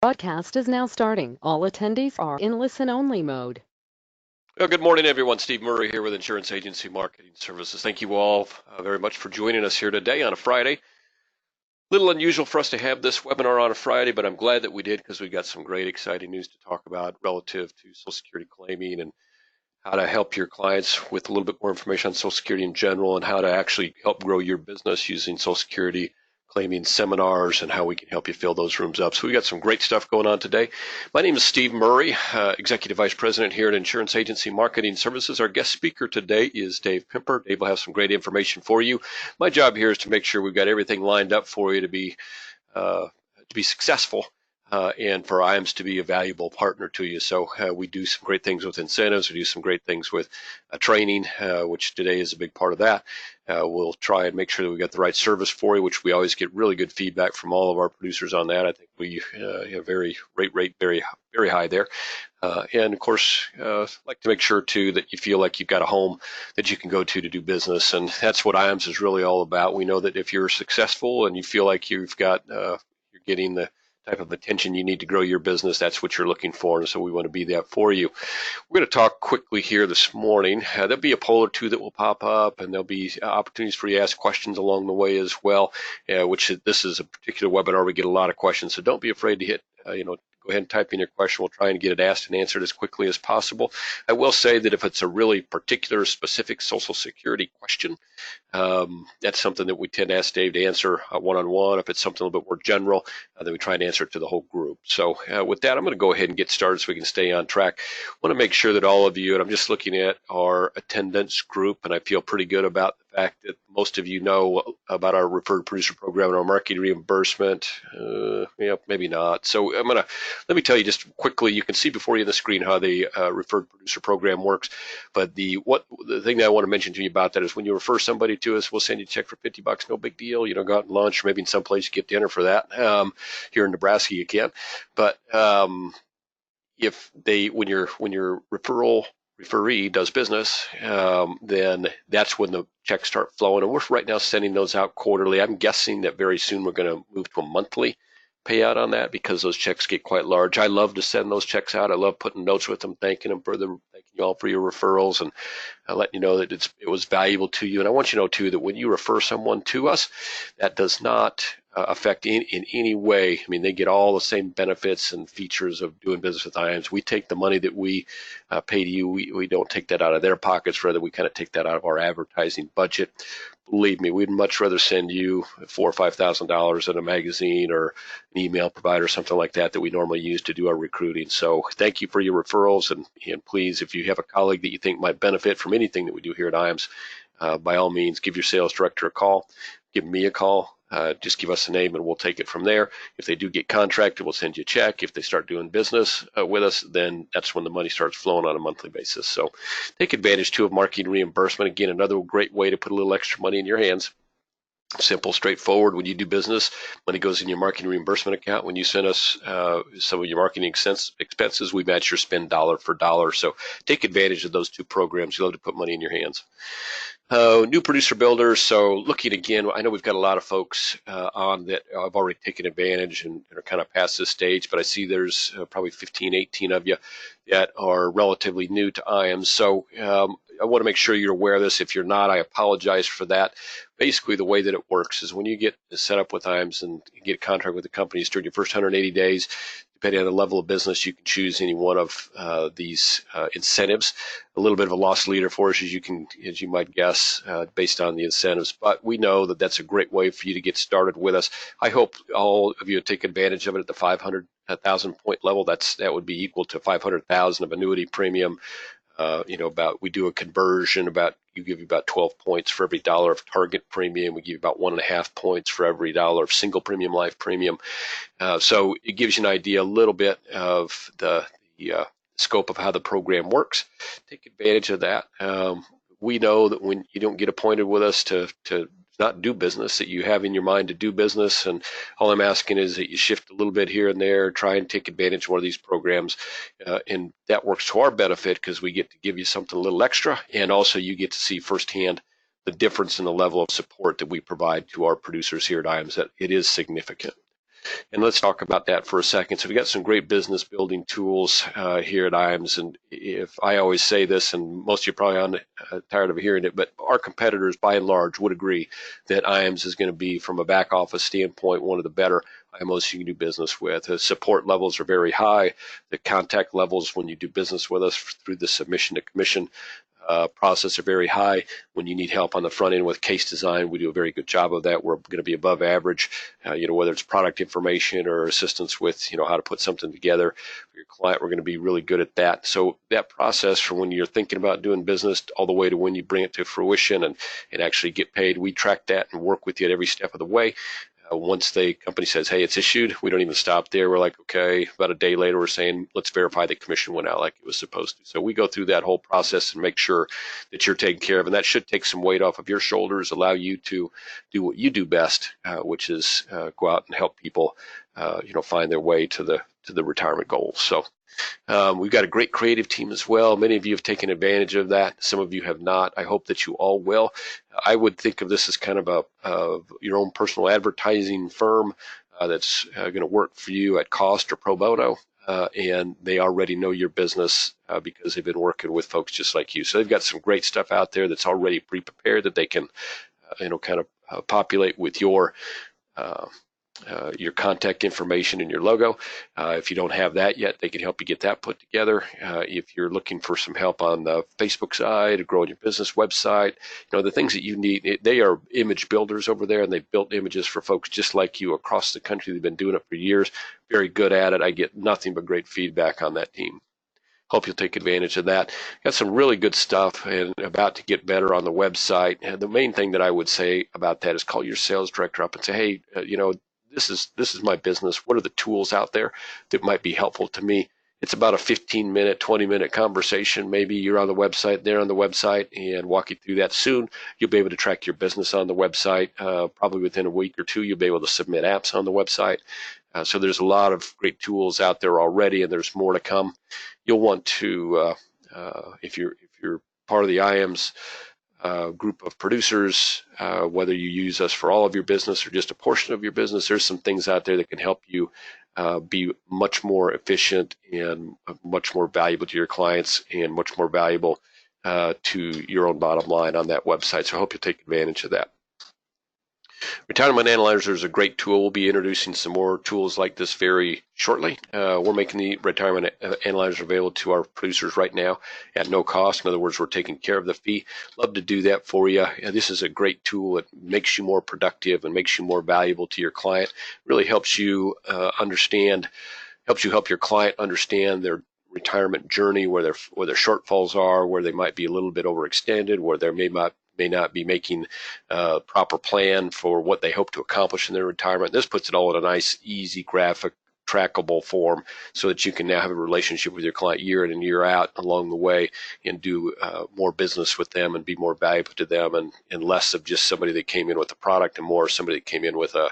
Broadcast is now starting. All attendees are in listen-only mode. Well, good morning, everyone. Steve Murray here with Insurance Agency Marketing Services. Thank you all very much for joining us here today on a Friday. A little unusual for us to have this webinar on a Friday, but I'm glad that we did because we got some great, exciting news to talk about relative to Social Security claiming and how to help your clients with a little bit more information on Social Security in general and how to actually help grow your business using Social Security claiming seminars and how we can help you fill those rooms up. So we got some great stuff going on today. My name is Steve Murray, Executive Vice President here at Insurance Agency Marketing Services. Our guest speaker today is Dave Kipper. Dave will have some great information for you. My job here is to make sure we've got everything lined up for you to be successful. And for IAMS to be a valuable partner to you. So we do some great things with incentives. We do some great things with training, which today is a big part of that. We'll try and make sure that we got the right service for you, which we always get really good feedback from all of our producers on that. I think we have very high there. And of course, like to make sure too that you feel like you've got a home that you can go to do business. And that's what IAMS is really all about. We know that if you're successful and you feel like you've got, you're getting the type of attention you need to grow your business, that's what you're looking for, and so we want to be that for you. We're going to talk quickly here this morning. There'll be a poll or two that will pop up, and there'll be opportunities for you to ask questions along the way as well, this is a particular webinar. We get a lot of questions, so don't be afraid to hit, go ahead and type in your question. We'll try and get it asked and answered as quickly as possible. I will say that if it's a really particular, specific Social Security question, that's something that we tend to ask Dave to answer one-on-one. If it's something a little bit more general, then we try and answer it to the whole group. So with that, I'm going to go ahead and get started so we can stay on track. I want to make sure that all of you, and I'm just looking at our attendance group, and I feel pretty good about the fact that most of you know about our Referred Producer Program and our marketing reimbursement. Maybe not. So let me tell you just quickly, you can see before you on the screen how the Referred Producer Program works. But the thing that I want to mention to you about that is when you refer somebody to us, we'll send you a check for $50, no big deal. Go out and lunch, or maybe in some place you get dinner for that. Here in Nebraska you can. But if when your referee does business, then that's when the checks start flowing. And we're right now sending those out quarterly. I'm guessing that very soon we're going to move to a monthly payout on that because those checks get quite large. I love to send those checks out. I love putting notes with them, thanking you all for your referrals and letting you know that it was valuable to you. And I want you to know too that when you refer someone to us, that does not affect in any way. I mean, they get all the same benefits and features of doing business with IAMS. We take the money that we pay to you. We don't take that out of their pockets. Rather, we kind of take that out of our advertising budget. Believe me, we'd much rather send you $4,000 or $5,000 in a magazine or an email provider, something like that we normally use to do our recruiting. So thank you for your referrals, and please, if you have a colleague that you think might benefit from anything that we do here at IAMS, by all means, give your sales director a call. Give me a call. Just give us a name and we'll take it from there. If they do get contracted, we'll send you a check. If they start doing business with us, then that's when the money starts flowing on a monthly basis. So take advantage too of marketing reimbursement. Again, another great way to put a little extra money in your hands. Simple, straightforward. When you do business, money goes in your marketing reimbursement account. When you send us some of your marketing expenses, we match your spend dollar for dollar. So take advantage of those two programs. You love to put money in your hands. New producer builders. So looking again, I know we've got a lot of folks on that have already taken advantage and are kind of past this stage, but I see there's probably 15, 18 of you that are relatively new to IAMS. So I want to make sure you're aware of this. If you're not, I apologize for that. Basically, the way that it works is when you get set up with IAMS and you get a contract with the companies during your first 180 days, depending on the level of business, you can choose any one of these incentives. A little bit of a loss leader for us, as you might guess, based on the incentives. But we know that that's a great way for you to get started with us. I hope all of you take advantage of it at the 500,000 point level. That would be equal to 500,000 of annuity premium. We do a conversion you give you about 12 points for every dollar of target premium. We give you about 1.5 points for every dollar of single premium life premium. So it gives you an idea a little bit of the scope of how the program works. Take advantage of that. We know that when you don't get appointed with us to not do business, that you have in your mind to do business, and all I'm asking is that you shift a little bit here and there, try and take advantage of one of these programs, and that works to our benefit because we get to give you something a little extra, and also you get to see firsthand the difference in the level of support that we provide to our producers here at IAMS. That it is significant. And let's talk about that for a second. So we got some great business building tools here at IAMS. And if I always say this, and most of you probably tired of hearing it, but our competitors by and large would agree that IAMS is going to be, from a back office standpoint, one of the better IMOs you can do business with. The support levels are very high. The contact levels when you do business with us through the submission to commission process are very high. When you need help on the front end with case design, we do a very good job of that. We're going to be above average, whether it's product information or assistance with, how to put something together for your client. We're going to be really good at that. So that process from when you're thinking about doing business all the way to when you bring it to fruition and actually get paid, we track that and work with you at every step of the way. Once the company says, hey, it's issued, we don't even stop there. We're like, okay, about a day later, we're saying, let's verify the commission went out like it was supposed to. So we go through that whole process and make sure that you're taken care of. And that should take some weight off of your shoulders, allow you to do what you do best, which is go out and help people, find their way to the retirement goals. So we've got a great creative team as well. Many of you have taken advantage of that. Some of you have not. I hope that you all will. I would think of this as kind of your own personal advertising firm that's going to work for you at cost or pro bono. And they already know your business because they've been working with folks just like you. So they've got some great stuff out there that's already pre-prepared that they can, kind of populate with your contact information and your logo. If you don't have that yet, they can help you get that put together. If you're looking for some help on the Facebook side or growing your business website, the things that you need, they are image builders over there, and they've built images for folks just like you across the country. They've been doing it for years. Very good at it. I get nothing but great feedback on that team. Hope you'll take advantage of that. Got some really good stuff and about to get better on the website. And the main thing that I would say about that is call your sales director up and say, hey, this is my business. What are the tools out there that might be helpful to me? It's about a 15-minute, 20-minute conversation. Maybe you're on the website, they're on the website, and walk you through that. Soon you'll be able to track your business on the website. Probably within a week or two, you'll be able to submit apps on the website. So there's a lot of great tools out there already, and there's more to come. You'll want to, if you're part of the IAMS group of producers, whether you use us for all of your business or just a portion of your business, there's some things out there that can help you be much more efficient and much more valuable to your clients and much more valuable to your own bottom line on that website. So I hope you'll take advantage of that. Retirement Analyzer is a great tool. We'll be introducing some more tools like this very shortly. We're making the Retirement Analyzer available to our producers right now at no cost. In other words, we're taking care of the fee. Love to do that for you. This is a great tool. It makes you more productive and makes you more valuable to your client. Really helps you help your client understand their retirement journey, where their shortfalls are, where they might be a little bit overextended, where they may not be making a proper plan for what they hope to accomplish in their retirement. This puts it all in a nice, easy, graphic, trackable form so that you can now have a relationship with your client year in and year out along the way and do more business with them and be more valuable to them, and less of just somebody that came in with a product and more somebody that came in with a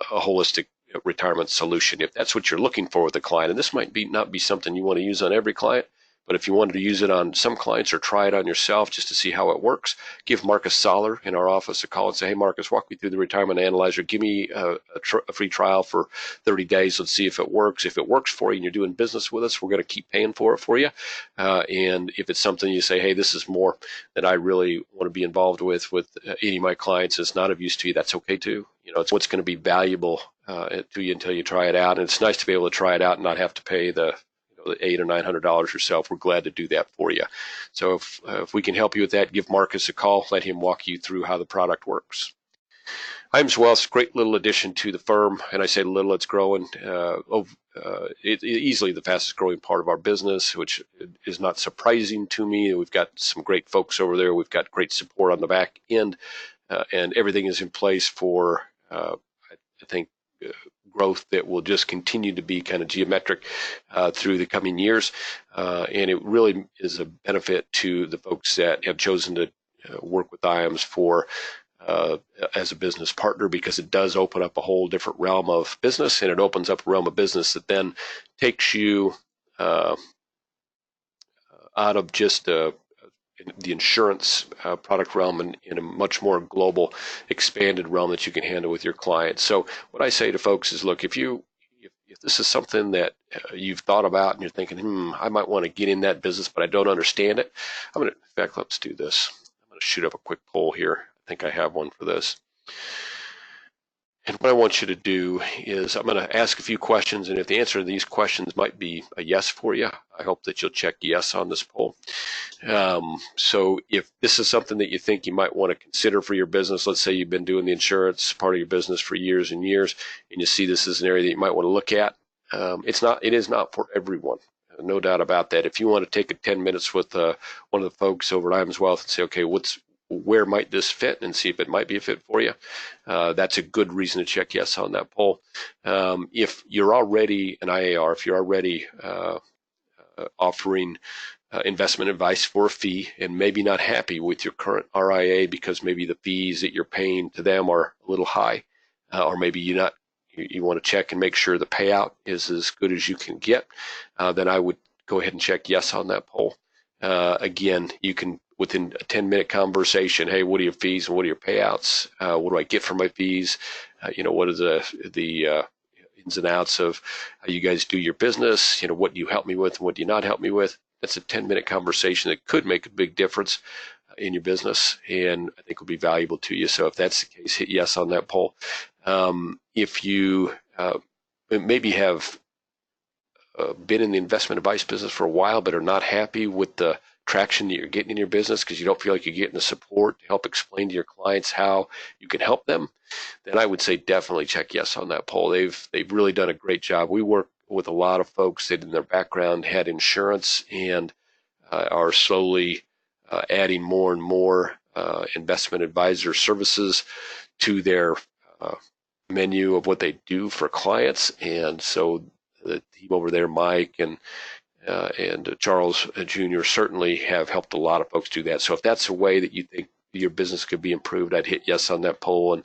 holistic retirement solution. If that's what you're looking for with a client, and this might not be something you want to use on every client, but if you wanted to use it on some clients or try it on yourself just to see how it works, give Marcus Soller in our office a call and say, hey, Marcus, walk me through the Retirement Analyzer. Give me a free trial for 30 days. Let's see if it works. If it works for you and you're doing business with us, we're going to keep paying for it for you. And if it's something you say, hey, this is more that I really want to be involved with any of my clients, it's not of use to you, that's okay too. It's what's going to be valuable to you until you try it out. And it's nice to be able to try it out and not have to pay the $800 or $900 yourself. We're glad to do that for you. So if we can help you with that, give Marcus a call. Let him walk you through how the product works. IAMS Wealth's a great little addition to the firm, and I say little, it's growing. It's easily the fastest growing part of our business, which is not surprising to me. We've got some great folks over there. We've got great support on the back end, and everything is in place for, I think, growth that will just continue to be kind of geometric through the coming years. And it really is a benefit to the folks that have chosen to work with IAMS as a business partner, because it does open up a whole different realm of business, and it opens up a realm of business that then takes you out of just the insurance product realm in a much more global, expanded realm that you can handle with your clients. So what I say to folks is, look, if this is something that you've thought about and you're thinking, I might want to get in that business, but I don't understand it, in fact, let's do this. I'm going to shoot up a quick poll here. I think I have one for this. And what I want you to do is I'm going to ask a few questions, and if the answer to these questions might be a yes for you, I hope that you'll check yes on this poll. So if this is something that you think you might want to consider for your business, let's say you've been doing the insurance part of your business for years and years, and you see this as an area that you might want to look at, it is not for everyone. No doubt about that. If you want to take 10 minutes with one of the folks over at Iams Wealth and say, okay, where might this fit, and see if it might be a fit for you, that's a good reason to check yes on that poll. If you're already an IAR, if you're already offering investment advice for a fee and maybe not happy with your current RIA because maybe the fees that you're paying to them are a little high, or maybe you want to check and make sure the payout is as good as you can get, then I would go ahead and check yes on that poll. Again, you can, within a 10-minute conversation, hey, what are your fees and what are your payouts? What do I get for my fees? What is the ins and outs of how you guys do your business? What do you help me with and what do you not help me with? That's a 10-minute conversation that could make a big difference in your business, and I think will be valuable to you. So if that's the case, hit yes on that poll. If you maybe have been in the investment advice business for a while but are not happy with the traction that you're getting in your business because you don't feel like you're getting the support to help explain to your clients how you can help them, then I would say definitely check yes on that poll. They've really done a great job. We work with a lot of folks that in their background had insurance and are slowly adding more and more investment advisor services to their menu of what they do for clients. And so the team over there, Mike and Charles Jr. certainly have helped a lot of folks do that. So if that's a way that you think your business could be improved, I'd hit yes on that poll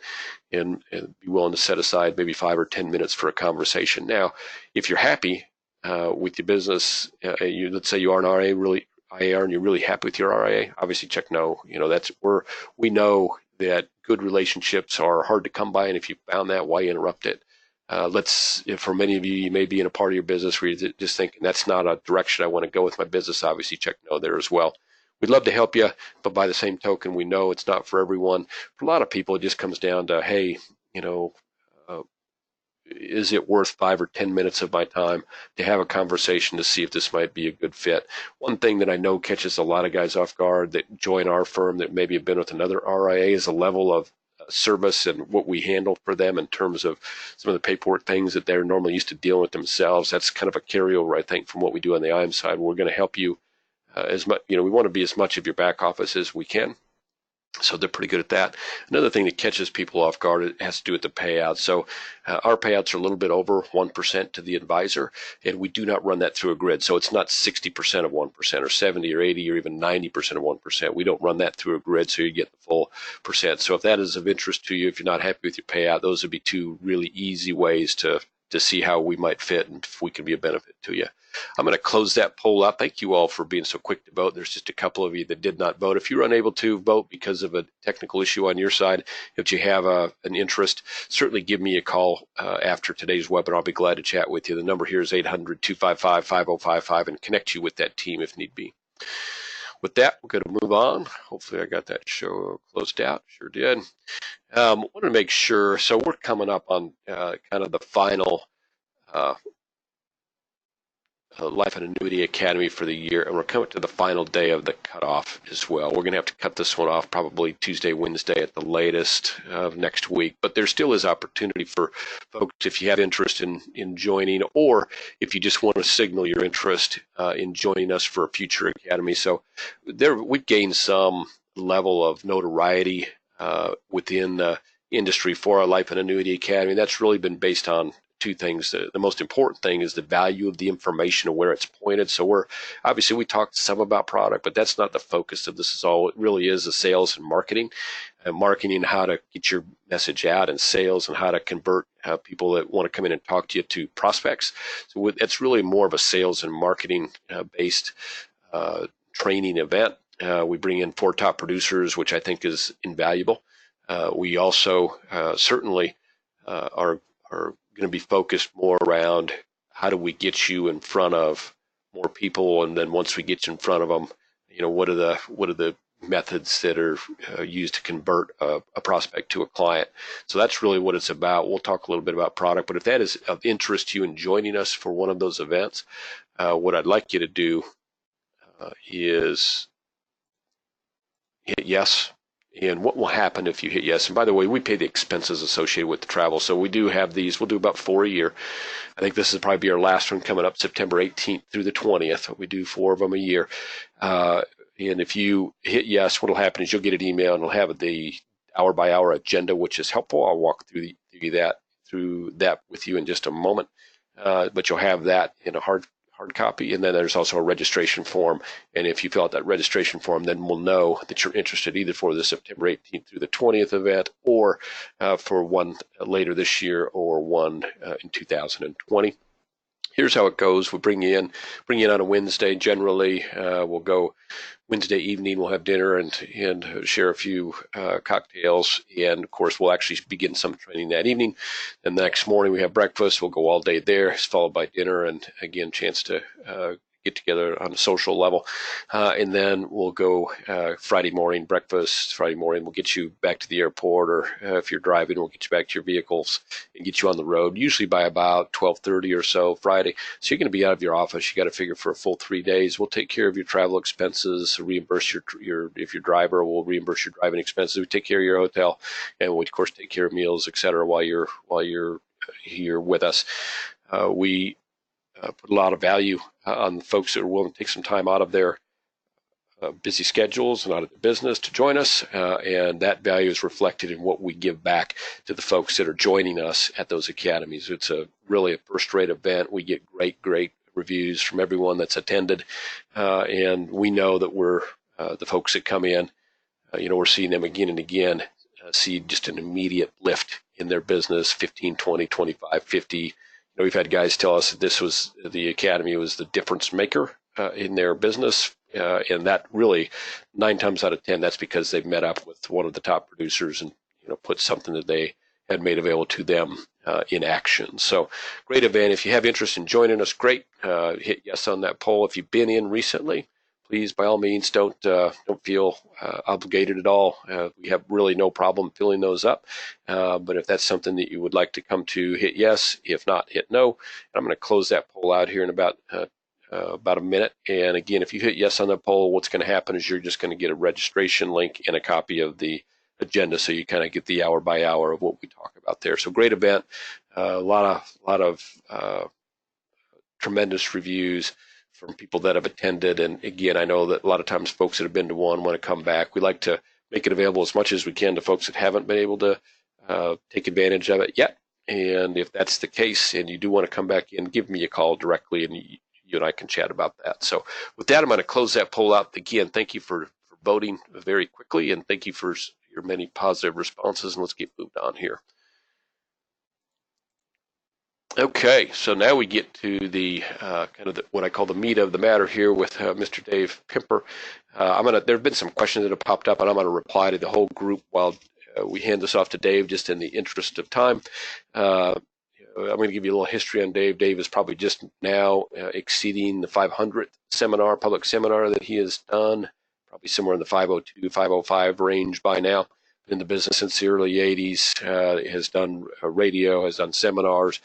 and be willing to set aside maybe 5 or 10 minutes for a conversation. Now, if you're happy with your business, let's say you are an IAR and you're really happy with your RIA, obviously check no. We know that good relationships are hard to come by, and if you found that, why interrupt it? For many of you, you may be in a part of your business where you're just thinking, that's not a direction I want to go with my business. Obviously, check no there as well. We'd love to help you, but by the same token, we know it's not for everyone. For a lot of people, it just comes down to, hey, is it worth 5 or 10 minutes of my time to have a conversation to see if this might be a good fit? One thing that I know catches a lot of guys off guard that join our firm that maybe have been with another RIA is a level of service and what we handle for them in terms of some of the paperwork things that they're normally used to dealing with themselves. That's kind of a carryover, I think, from what we do on the IAM side. We're going to help you as much. We want to be as much of your back office as we can. So they're pretty good at that. Another thing that catches people off guard, it has to do with the payout. So our payouts are a little bit over 1% to the advisor, and we do not run that through a grid. So it's not 60% of 1% or 70 or 80 or even 90% of 1%. We don't run that through a grid, so you get the full percent. So if that is of interest to you, if you're not happy with your payout, those would be 2 really easy ways to see how we might fit and if we can be a benefit to you. I'm going to close that poll out. Thank you all for being so quick to vote. There's just a couple of you that did not vote. If you're unable to vote because of a technical issue on your side, if you have an interest, certainly give me a call after today's webinar. I'll be glad to chat with you. The number here is 800-255-5055 and connect you with that team if need be. With that, we're going to move on. Hopefully I got that show closed out. Sure did. Wanted to make sure, so we're coming up on kind of the final Life and Annuity Academy for the year, and we're coming to the final day of the cutoff as well. We're going to have to cut this one off probably Tuesday, Wednesday at the latest of next week, but there still is opportunity for folks if you have interest in joining, or if you just want to signal your interest in joining us for a future academy. So we've gained some level of notoriety within the industry for our Life and Annuity Academy. That's really been based on 2 things. The most important thing is the value of the information and where it's pointed. So we talked some about product, but that's not the focus of this. It really is the sales and marketing, how to get your message out, and sales and how to convert people that want to come in and talk to you to prospects. So it's really more of a sales and marketing based training event. We bring in 4 top producers, which I think is invaluable. We also certainly are going to be focused more around how do we get you in front of more people, and then once we get you in front of them, what are the methods that are used to convert a prospect to a client. So that's really what it's about. We'll talk a little bit about product, but if that is of interest to you in joining us for one of those events, what I'd like you to do is hit yes. And what will happen if you hit yes? And by the way, we pay the expenses associated with the travel. So we do have these. We'll do about 4 a year. I think this will probably be our last one coming up September 18th through the 20th. We do 4 of them a year. And if you hit yes, what will happen is you'll get an email and it'll have the hour-by-hour agenda, which is helpful. I'll walk through that with you in just a moment. But you'll have that in a hard copy, and then there's also a registration form. And if you fill out that registration form, then we'll know that you're interested either for the September 18th through the 20th event, or for one later this year, or one in 2020. Here's how it goes. We'll bring you in on a Wednesday. Generally, we'll go Wednesday evening. We'll have dinner and share a few cocktails, and of course, we'll actually begin some training that evening. And the next morning, we have breakfast. We'll go all day there. It's followed by dinner, and again, chance to get together on a social level. And then we'll go Friday morning breakfast. Friday morning, we'll get you back to the airport, or if you're driving, we'll get you back to your vehicles and get you on the road, usually by about 12:30 or so Friday. So you're going to be out of your office. You got to figure for a full 3 days. We'll take care of your travel expenses, reimburse your if you're driver, we'll reimburse your driving expenses. We take care of your hotel, and we of course take care of meals, etc. while you're here with us. We put a lot of value on the folks that are willing to take some time out of their busy schedules and out of the business to join us, and that value is reflected in what we give back to the folks that are joining us at those academies. It's really a first-rate event. We get great reviews from everyone that's attended, and we know that we're the folks that come in, we're seeing them again and again, see just an immediate lift in their business, 15, 20, 25, 50. We've had guys tell us that the academy was the difference maker in their business, and that really 9 times out of 10, that's because they've met up with one of the top producers and put something that they had made available to them in action. So great event. If you have interest in joining us, great. Hit yes on that poll. If you've been in recently, please, by all means, don't feel obligated at all. We have really no problem filling those up. But if that's something that you would like to come to, hit yes. If not, hit no. And I'm going to close that poll out here in about a minute. And again, if you hit yes on the poll, what's going to happen is you're just going to get a registration link and a copy of the agenda, so you kind of get the hour by hour of what we talk about there. So great event. A lot of tremendous reviews from people that have attended. And again, I know that a lot of times folks that have been to one want to come back. We like to make it available as much as we can to folks that haven't been able to take advantage of it yet. And if that's the case and you do want to come back in, give me a call directly, and you and I can chat about that. So with that, I'm going to close that poll out. Again, thank you for voting very quickly, and thank you for your many positive responses. And let's get moved on here. Okay, so now we get to the what I call the meat of the matter here with Mr. Dave Kipper. There have been some questions that have popped up, and I'm going to reply to the whole group while we hand this off to Dave, just in the interest of time. I'm going to give you a little history on Dave. Dave is probably just now exceeding the 500th public seminar that he has done, probably somewhere in the 502, 505 range by now. Been in the business since the early 80s, has done radio, has done seminars.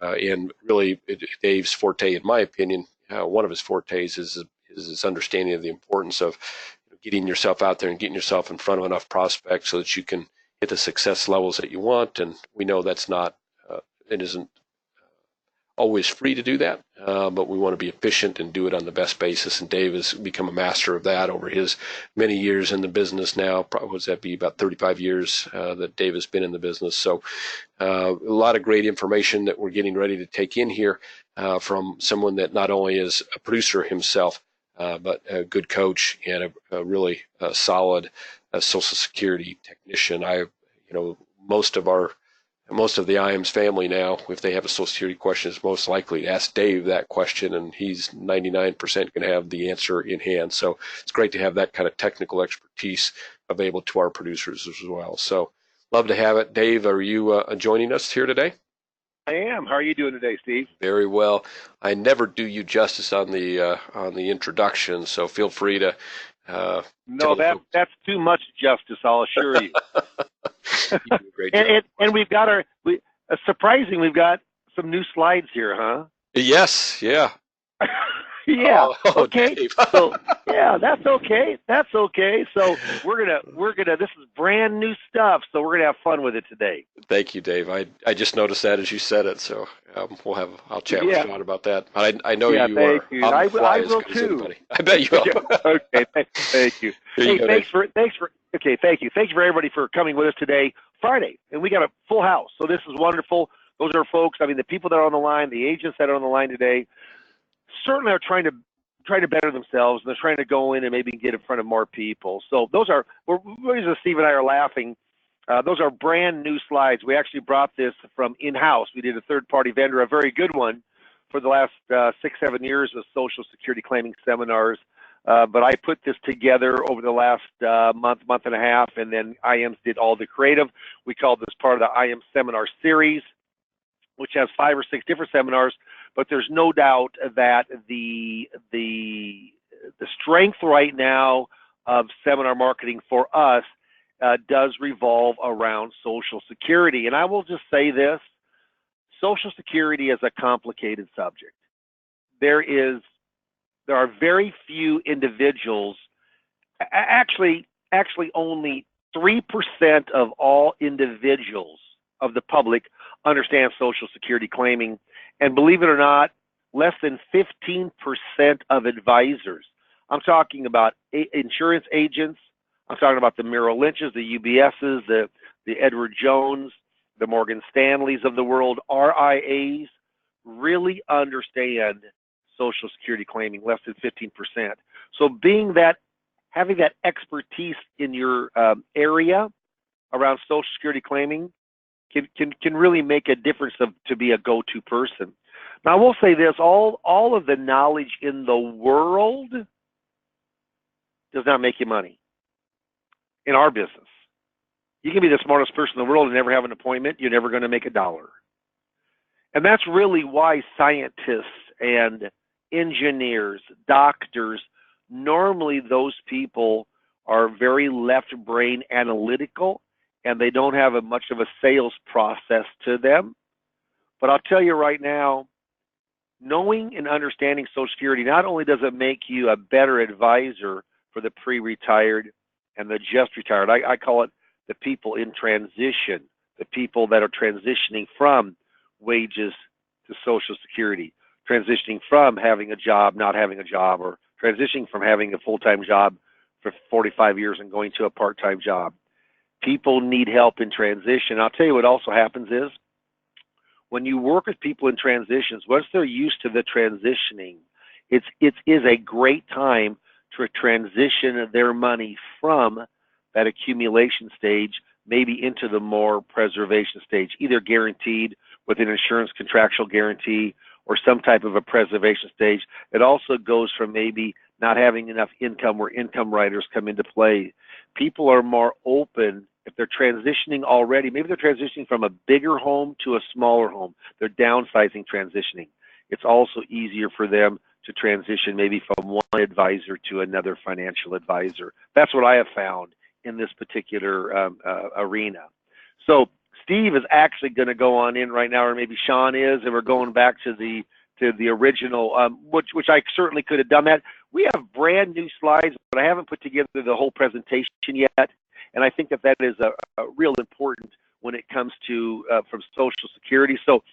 And really, Dave's forte, in my opinion, one of his fortes is his understanding of the importance of getting yourself out there and getting yourself in front of enough prospects so that you can hit the success levels that you want. And we know it isn't always free to do that, but we want to be efficient and do it on the best basis. And Dave has become a master of that over his many years in the business now. Probably would that be about 35 years that Dave has been in the business. So a lot of great information that we're getting ready to take in here from someone that not only is a producer himself, but a good coach and a really solid Social Security technician. Most of our most of the IAMS family now, if they have a Social Security question, is most likely to ask Dave that question, and he's 99% going to have the answer in hand. So it's great to have that kind of technical expertise available to our producers as well. So love to have it. Dave, are you joining us here today? I am. How are you doing today, Steve? Very well. I never do you justice on the introduction, so feel free to No, that's too much justice, I'll assure you. You do a great job. And we've got surprising, we've got some new slides here, huh? Yes, yeah. Yeah. Okay. Dave. So yeah, that's okay. That's okay. So we're gonna. This is brand new stuff. So we're gonna have fun with it today. Thank you, Dave. I just noticed that as you said it. So I'll chat with Sean about that. I know you are. You. I will too. I bet you will. Okay. Thank you. Hey, thanks for. Okay. Thank you. Thank you for everybody for coming with us today, Friday, and we got a full house. So this is wonderful. Those are folks. I mean, the people that are on the line, the agents that are on the line today, certainly are trying to better themselves, and they're trying to go in and maybe get in front of more people. So those are, Steve and I are laughing. Those are brand new slides. We actually brought this from in-house. We did a third-party vendor, a very good one, for the last 6-7 years of Social Security claiming seminars. But I put this together over the last month and a half, and then IAMS did all the creative. We called this part of the IAMS seminar series, which has 5 or 6 different seminars. But there's no doubt that the strength right now of seminar marketing for us does revolve around Social Security. And I will just say this: Social Security is a complicated subject. There are very few individuals, actually only 3% of all individuals of the public understand Social Security claiming. And believe it or not, less than 15% of advisors. I'm talking about insurance agents. I'm talking about the Merrill Lynch's, the UBS's, the Edward Jones, the Morgan Stanleys of the world, RIAs, really understand Social Security claiming, less than 15%. So having that expertise in your area around Social Security claiming can really make a difference to be a go-to person. Now, I will say this: all of the knowledge in the world does not make you money. In our business, you can be the smartest person in the world and never have an appointment. You're never going to make a dollar. And that's really why scientists and engineers, doctors, normally those people are very left brain analytical, and they don't have much of a sales process to them. But I'll tell you right now, knowing and understanding Social Security, not only does it make you a better advisor for the pre-retired and the just retired, I call it the people in transition, the people that are transitioning from wages to Social Security, transitioning from having a job, not having a job, or transitioning from having a full-time job for 45 years and going to a part-time job. People need help in transition. I'll tell you what also happens is, when you work with people in transitions, once they're used to the transitioning, it is a great time to transition their money from that accumulation stage, maybe into the more preservation stage, either guaranteed with an insurance contractual guarantee or some type of a preservation stage. It also goes from maybe not having enough income, where income riders come into play. People are more open if they're transitioning already. Maybe they're transitioning from a bigger home to a smaller home. They're downsizing, transitioning. It's also easier for them to transition maybe from one advisor to another financial advisor. That's what I have found in this particular arena. So Steve is actually going to go on in right now, or maybe Sean is, and we're going back to the original, which I certainly could have done that. We have brand new slides, but I haven't put together the whole presentation yet. And I think that is a real important when it comes to from Social Security. So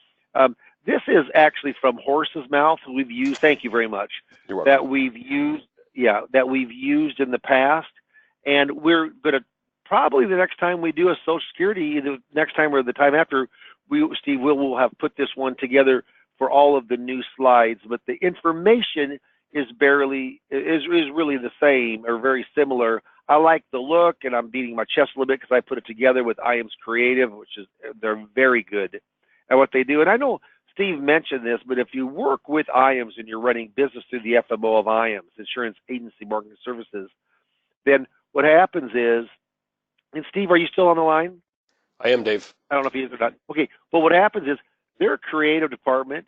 this is actually from horse's mouth. We've used, thank you very much, that we've used in the past. And we're going to probably, the next time we do a Social Security, either next time or the time after, Steve will have put this one together for all of the new slides. But the information is really the same or very similar. I like the look, and I'm beating my chest a little bit because I put it together with IAMS Creative, which is, they're very good at what they do. And I know Steve mentioned this, but if you work with IAMS and you're running business through the FMO of IAMS, Insurance Agency Marketing Services, then what happens is, and Steve, are you still on the line? I am, Dave. I don't know if he is or not. Okay, but what happens is their creative department,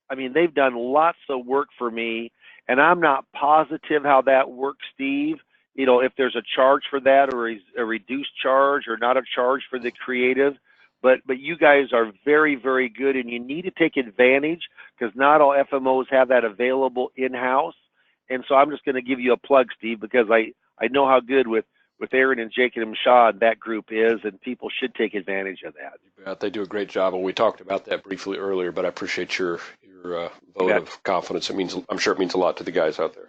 I mean, they've done lots of work for me, and I'm not positive how that works, Steve. You know, if there's a charge for that or a reduced charge or not a charge for the creative. But you guys are very, very good, and you need to take advantage because not all FMOs have that available in-house. And so I'm just going to give you a plug, Steve, because I know how good with Aaron and Jake and Shaw that group is, and people should take advantage of that. Yeah, they do a great job, and we talked about that briefly earlier. But I appreciate your vote of confidence. I'm sure it means a lot to the guys out there.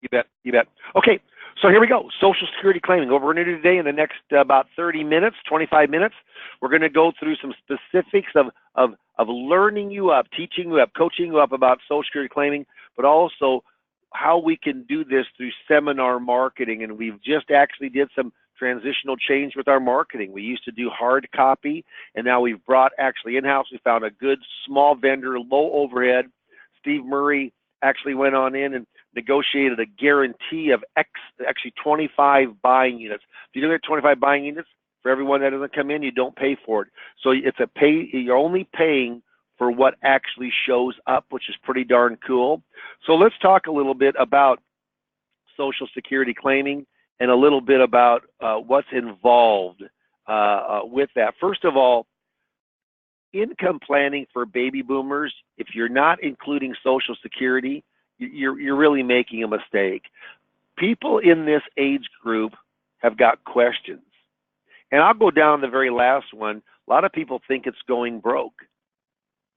You bet. You bet. Okay, so here we go. Social Security claiming. What we're going to do today in the next about 30 minutes, 25 minutes, we're going to go through some specifics of learning you up, teaching you up, coaching you up about Social Security claiming, but also how we can do this through seminar marketing. And we've just actually did some transitional change with our marketing. We used to do hard copy, and now we've brought actually in-house. We found a good small vendor, low overhead. Steve Murray actually went on in and negotiated a guarantee of actually 25 buying units. If you do get 25 buying units, for everyone that doesn't come in, you don't pay for it. So it's a pay, you're only paying for what actually shows up, which is pretty darn cool. So let's talk a little bit about Social Security claiming and a little bit about what's involved with that. First of all, income planning for baby boomers, if you're not including Social Security, you're really making a mistake. People in this age group have got questions. And I'll go down the very last one. A lot of people think it's going broke.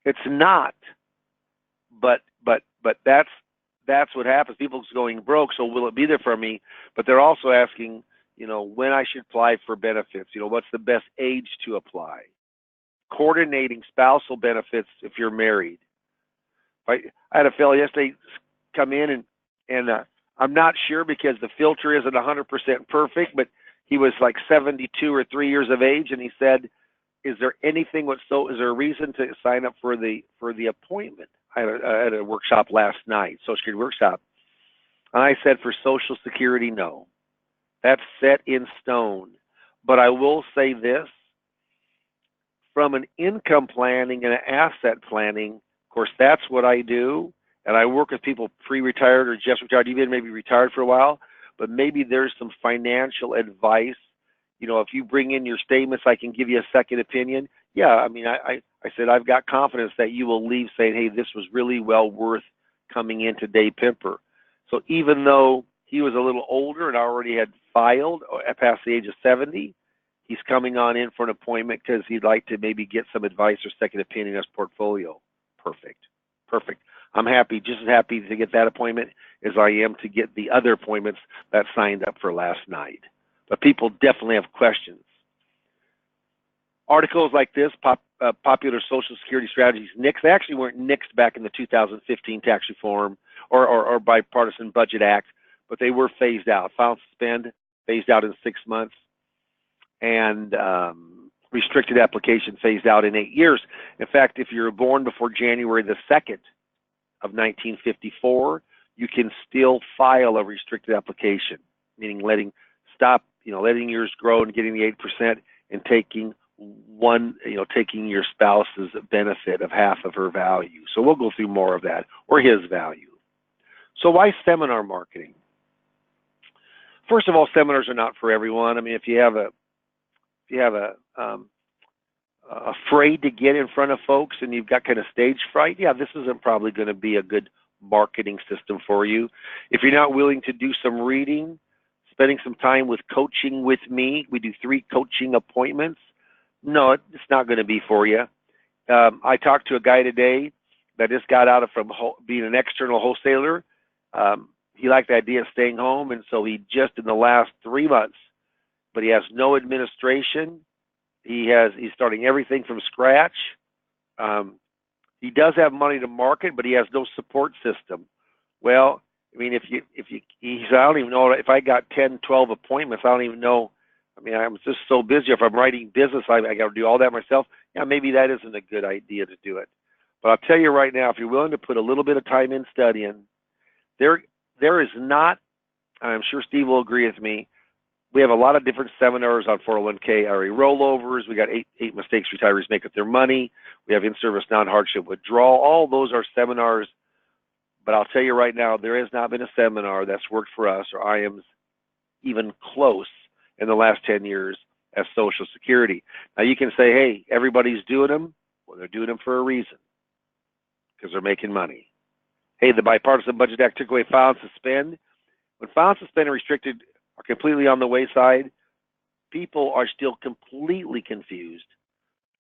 It's not. But that's what happens. People's going broke, so will it be there for me? But they're also asking, you know, when I should apply for benefits. You know, what's the best age to apply? Coordinating spousal benefits if you're married. I had a fellow yesterday come in and I'm not sure because the filter isn't 100% perfect, but he was like 72 or 3 years of age, and he said, "Is there anything? Is there a reason to sign up for the appointment?" I had a workshop last night, Social Security workshop, and I said, for Social Security, no, that's set in stone. But I will say this: from an income planning and an asset planning, of course, that's what I do, and I work with people pre-retired or just retired, even maybe retired for a while. But maybe there's some financial advice. You know, if you bring in your statements, I can give you a second opinion. Yeah, I mean, I said I've got confidence that you will leave saying, hey, this was really well worth coming in today, Pimper. So even though he was a little older and already had filed past the age of 70, he's coming on in for an appointment because he'd like to maybe get some advice or second opinion on his portfolio. Perfect. Perfect. I'm happy, just as happy to get that appointment as I am to get the other appointments that signed up for last night. But people definitely have questions. Articles like this, Popular Social Security Strategies, nixed. They actually weren't nixed back in the 2015 tax reform or bipartisan budget act, but they were phased out. File suspend, phased out in 6 months, and restricted application phased out in 8 years. In fact, if you were born before January the 2nd of 1954, you can still file a restricted application, meaning letting yours grow and getting the 8% and taking your spouse's benefit of half of her value. So we'll go through more of that, or his value. So why seminar marketing? First of all, seminars are not for everyone. I mean, if you have afraid to get in front of folks and you've got kind of stage fright, yeah, this isn't probably going to be a good marketing system for you. If you're not willing to do some reading, spending some time with coaching with me, we do 3 coaching appointments. No, it's not going to be for you. I talked to a guy today that just got out of from being an external wholesaler. He liked the idea of staying home, and so he just in the last 3 months, but he has no administration. He's starting everything from scratch. He does have money to market, but he has no support system. Well, I mean, he said, I don't even know if I got 10, 12 appointments. I don't even know. I mean, I'm just so busy. If I'm writing business, I got to do all that myself. Yeah, maybe that isn't a good idea to do it. But I'll tell you right now, if you're willing to put a little bit of time in studying, there is not. I'm sure Steve will agree with me. We have a lot of different seminars on 401k IRA rollovers. We got eight mistakes retirees make with their money. We have in-service non-hardship withdrawal. All those are seminars. But I'll tell you right now, there has not been a seminar that's worked for us or IAMS even close in the last 10 years as Social Security. Now you can say, hey, everybody's doing them. Well, they're doing them for a reason, because they're making money. Hey, the Bipartisan Budget Act took away file and suspend. When file and suspend and restricted are completely on the wayside, people are still completely confused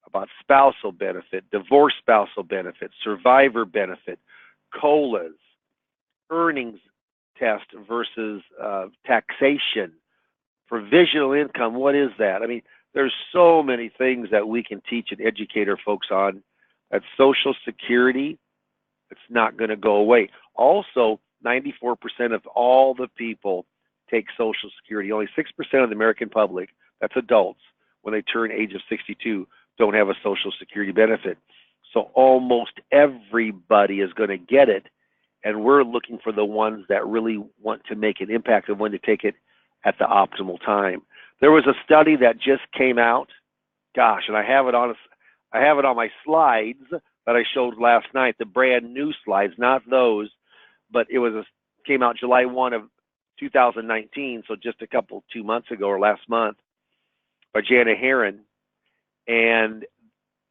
about spousal benefit, divorce spousal benefit, survivor benefit, COLAs, earnings test versus taxation, provisional income. What is that? I mean, there's so many things that we can teach and educate our folks on. That Social Security, it's not going to go away. Also, 94% of all the people take Social Security. Only 6% of the American public, that's adults, when they turn age of 62, don't have a Social Security benefit. So almost everybody is going to get it, and we're looking for the ones that really want to make an impact and want to take it at the optimal time. There was a study that just came out, gosh, and I have it on my slides that I showed last night, the brand new slides, not those, but it came out July 1 of 2019, so just 2 months ago or last month, by Jana Heron, and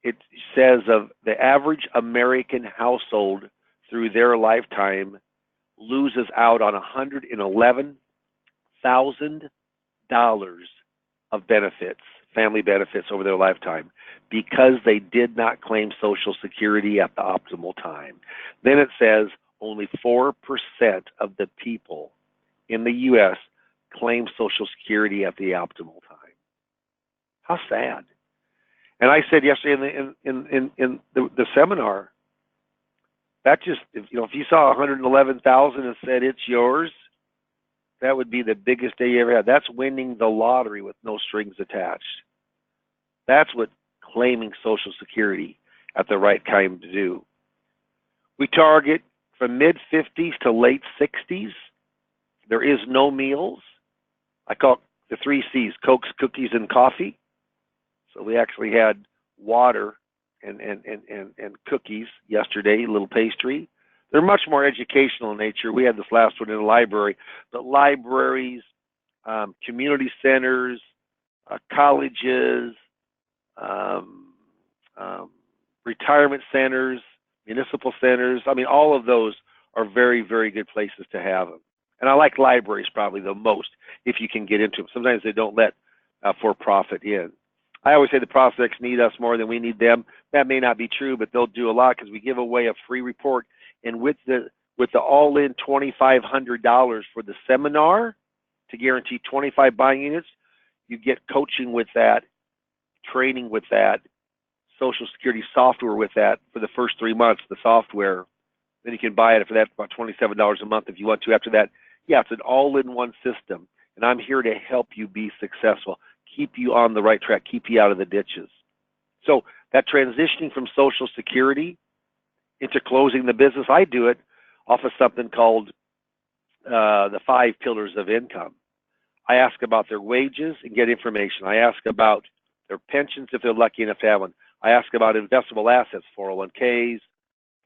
it says of the average American household through their lifetime loses out on $111,000 of benefits, family benefits over their lifetime, because they did not claim Social Security at the optimal time. Then it says only 4% of the people in the U.S. claim Social Security at the optimal time. How sad. And I said yesterday in the seminar, that just, if you saw 111,000 and said it's yours, that would be the biggest day you ever had. That's winning the lottery with no strings attached. That's what claiming Social Security at the right time to do. We target from mid-50s to late 60s. There is no meals. I call it the 3 C's, Cokes, cookies, and coffee. So we actually had water and cookies yesterday, a little pastry. They're much more educational in nature. We had this last one in a library, but libraries, community centers, colleges, retirement centers, municipal centers. I mean, all of those are very, very good places to have them. And I like libraries probably the most if you can get into them. Sometimes they don't let for-profit in. I always say the prospects need us more than we need them. That may not be true, but they'll do a lot because we give away a free report. And with the all-in $2,500 for the seminar to guarantee 25 buying units, you get coaching with that, training with that, Social Security software with that for the first 3 months, the software. Then you can buy it for that, about $27 a month if you want to. After that, yeah, it's an all-in-one system. And I'm here to help you be successful, keep you on the right track, keep you out of the ditches. So that transitioning from Social Security into closing the business, I do it off of something called the 5 pillars of income. I ask about their wages and get information. I ask about their pensions if they're lucky enough to have one. I ask about investable assets, 401ks,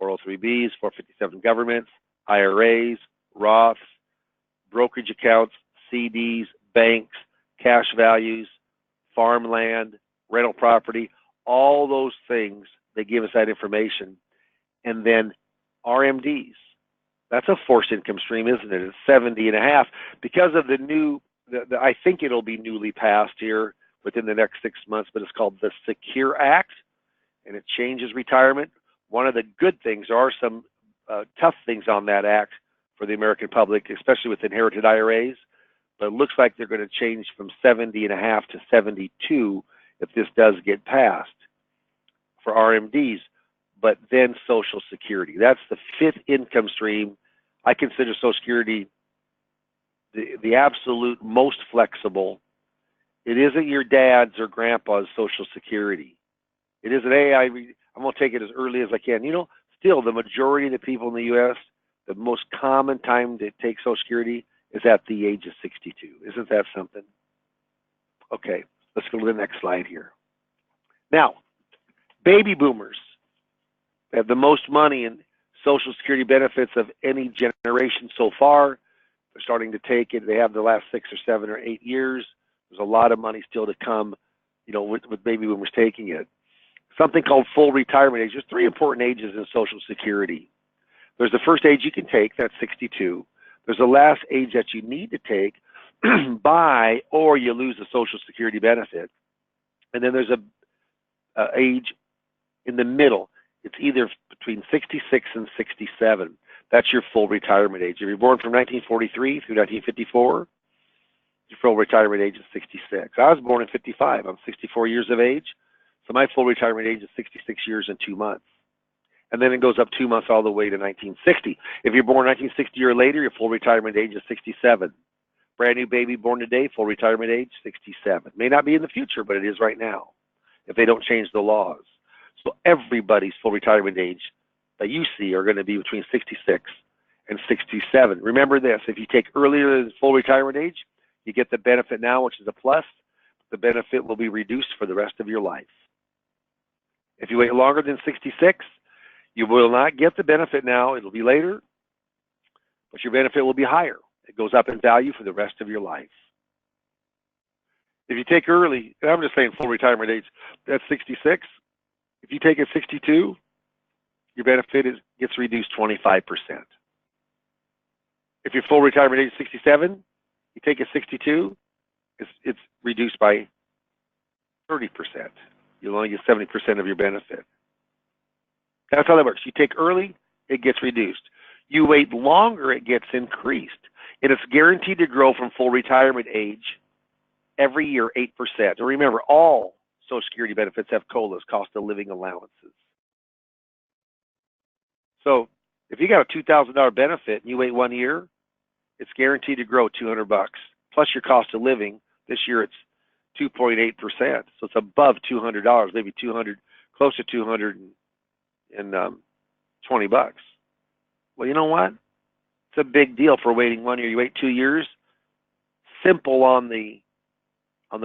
403bs, 457 governments, IRAs, Roths, brokerage accounts, CDs, banks, cash values, farmland, rental property, all those things. They give us that information. And then RMDs. That's a forced income stream, isn't it? It's 70.5 because of the new, I think it'll be newly passed here within the next 6 months, but it's called the Secure Act, and it changes retirement. One of the good things, there are some tough things on that act for the American public, especially with inherited IRAs, but it looks like they're going to change from 70.5 to 72 if this does get passed for RMDs. But then Social Security. That's the 5th income stream. I consider Social Security the absolute most flexible. It isn't your dad's or grandpa's Social Security. It isn't, hey, I'm going to take it as early as I can. You know, still, the majority of the people in the U.S., the most common time to take Social Security is at the age of 62. Isn't that something? Okay, let's go to the next slide here. Now, baby boomers have the most money in Social Security benefits of any generation so far. They're starting to take it. They have the last 6 or 7 or 8 years. There's a lot of money still to come, you know, with baby boomers taking it. Something called full retirement age. There's 3 important ages in Social Security. There's the first age you can take, that's 62. There's the last age that you need to take by or you lose the Social Security benefit. And then there's a age in the middle. It's either between 66 and 67. That's your full retirement age. If you're born from 1943 through 1954, your full retirement age is 66. I was born in 55. I'm 64 years of age. So my full retirement age is 66 years and 2 months. And then it goes up 2 months all the way to 1960. If you're born 1960 or later, your full retirement age is 67. Brand new baby born today, full retirement age, 67. May not be in the future, but it is right now if they don't change the laws. So everybody's full retirement age that you see are going to be between 66 and 67. Remember this, if you take earlier than full retirement age, you get the benefit now, which is a plus. The benefit will be reduced for the rest of your life. If you wait longer than 66, you will not get the benefit now. It'll be later, but your benefit will be higher. It goes up in value for the rest of your life. If you take early, and I'm just saying full retirement age, that's 66. If you take it 62, your benefit gets reduced 25%. If your full retirement age is 67, you take it 62, it's reduced by 30%. You'll only get 70% of your benefit. That's how that works. You take early, it gets reduced. You wait longer, it gets increased. And it's guaranteed to grow from full retirement age every year 8%. And remember, all Social Security benefits have COLAs, cost of living allowances. So if you got a $2,000 benefit and you wait 1 year, it's guaranteed to grow $200. Plus your cost of living, this year it's 2.8%. So it's above $200, maybe 200, close to 220 bucks. Well, you know what? It's a big deal for waiting 1 year. You wait 2 years, simple on the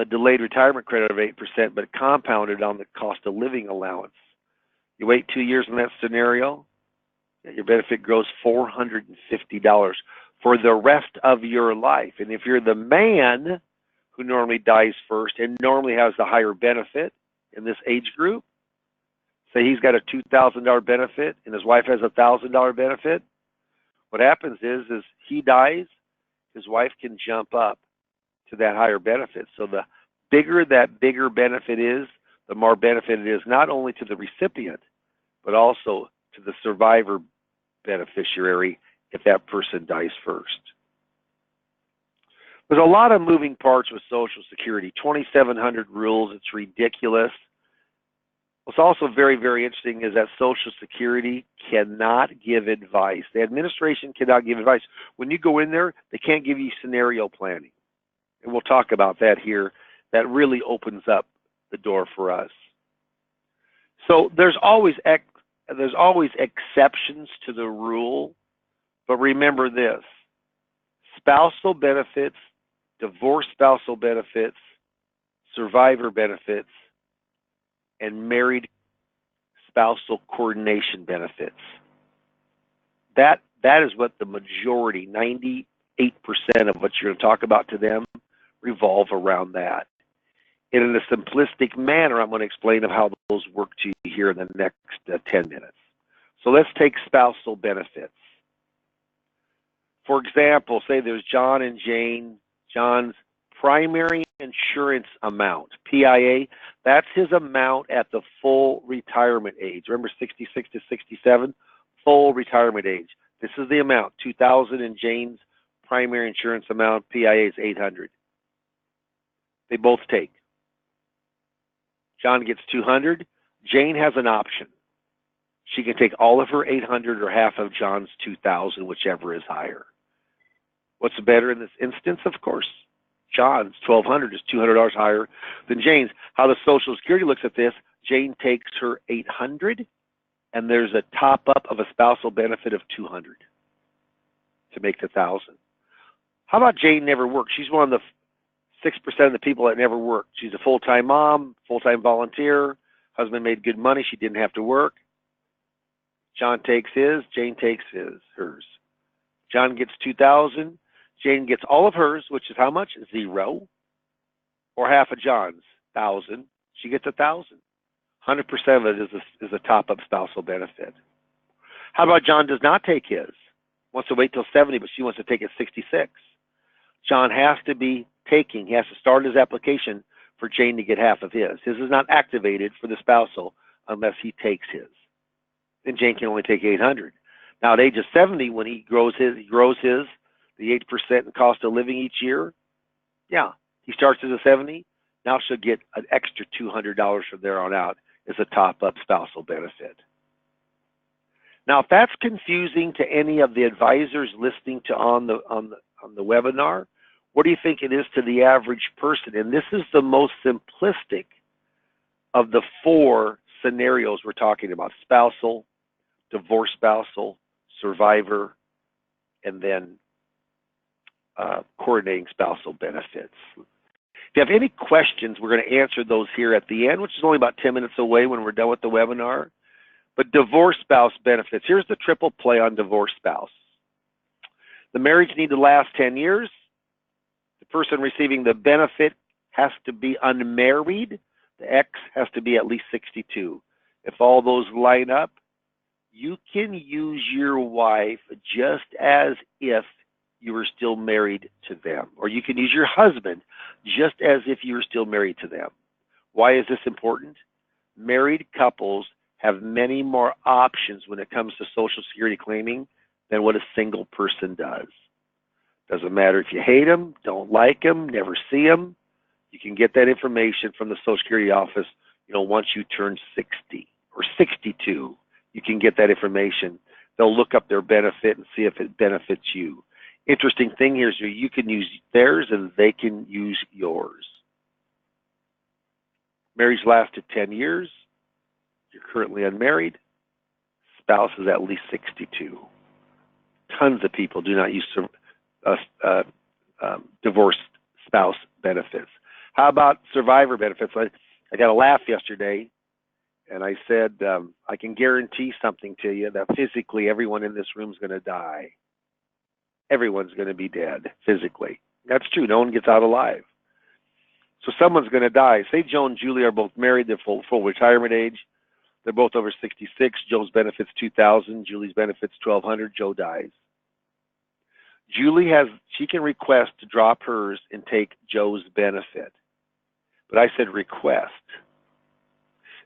delayed retirement credit of 8%, but compounded on the cost of living allowance. You wait 2 years in that scenario, your benefit grows $450 for the rest of your life. And if you're the man who normally dies first and normally has the higher benefit in this age group, say he's got a $2,000 benefit and his wife has a $1,000 benefit, what happens is he dies, his wife can jump up to that higher benefit. So the bigger that bigger benefit is, the more benefit it is not only to the recipient, but also to the survivor beneficiary if that person dies first. There's a lot of moving parts with Social Security, 2,700 rules. It's ridiculous. What's also very, very interesting is that Social Security cannot give advice. The administration cannot give advice. When you go in there, they can't give you scenario planning. And we'll talk about that here. That really opens up the door for us. So there's always exceptions to the rule, but remember this: spousal benefits, divorce spousal benefits, survivor benefits, and married spousal coordination benefits. That is what the majority, 98% of what you're going to talk about to them, revolve around that. And in a simplistic manner, I'm going to explain how those work to you here in the next 10 minutes. So let's take spousal benefits. For example, say there's John and Jane. John's primary insurance amount, PIA, that's his amount at the full retirement age. Remember, 66 to 67, full retirement age. This is the amount, $2,000, and Jane's primary insurance amount, PIA, is $800. They both take. John gets $200. Jane has an option. She can take all of her 800 or half of John's 2,000, whichever is higher. What's better in this instance? Of course, John's 1,200 is $200 higher than Jane's. How the Social Security looks at this, Jane takes her 800, and there's a top-up of a spousal benefit of 200 to make the 1,000. How about Jane never worked? She's one of the 6% of the people that never worked. She's a full-time mom, full-time volunteer. Husband made good money. She didn't have to work. John takes his. Jane takes hers. John gets 2,000. Jane gets all of hers, which is how much? 0. Or half of John's, 1,000. She gets 1,000. 100% of it is a top-up spousal benefit. How about John does not take his? Wants to wait till 70, but she wants to take it 66. John has to be taking. He has to start his application for Jane to get half of his. His is not activated for the spousal unless he takes his. Then Jane can only take 800. Now at age of 70, when he grows his, the 8% in cost of living each year. Yeah, he starts at a 70. Now she'll get an extra $200 from there on out as a top-up spousal benefit. Now, if that's confusing to any of the advisors listening to on the webinar, what do you think it is to the average person? And this is the most simplistic of the 4 scenarios we're talking about: spousal, divorce spousal, survivor, and then coordinating spousal benefits. If you have any questions, we're going to answer those here at the end, which is only about 10 minutes away when we're done with the webinar. But divorce spouse benefits, here's the triple play on divorce spouse. The marriage need to last 10 years. The person receiving the benefit has to be unmarried. The ex has to be at least 62. If all those line up, you can use your wife just as if you were still married to them. Or you can use your husband just as if you were still married to them. Why is this important? Married couples have many more options when it comes to Social Security claiming than what a single person does. Doesn't matter if you hate them, don't like them, never see them. You can get that information from the Social Security office, once you turn 60 or 62. You can get that information. They'll look up their benefit and see if it benefits you. Interesting thing here is you can use theirs and they can use yours. Marriage lasted 10 years. You're currently unmarried. Spouse is at least 62. Tons of people do not use divorced spouse benefits. How about survivor benefits? I got a laugh yesterday, and I said, I can guarantee something to you, that physically everyone in this room is going to die. Everyone's going to be dead physically. That's true. No one gets out alive. So someone's going to die. Say Joe and Julie are both married. They're full retirement age. They're both over 66. Joe's benefits $2,000. Julie's benefits $1,200. Joe dies. She can request to drop hers and take Joe's benefit. But I said request.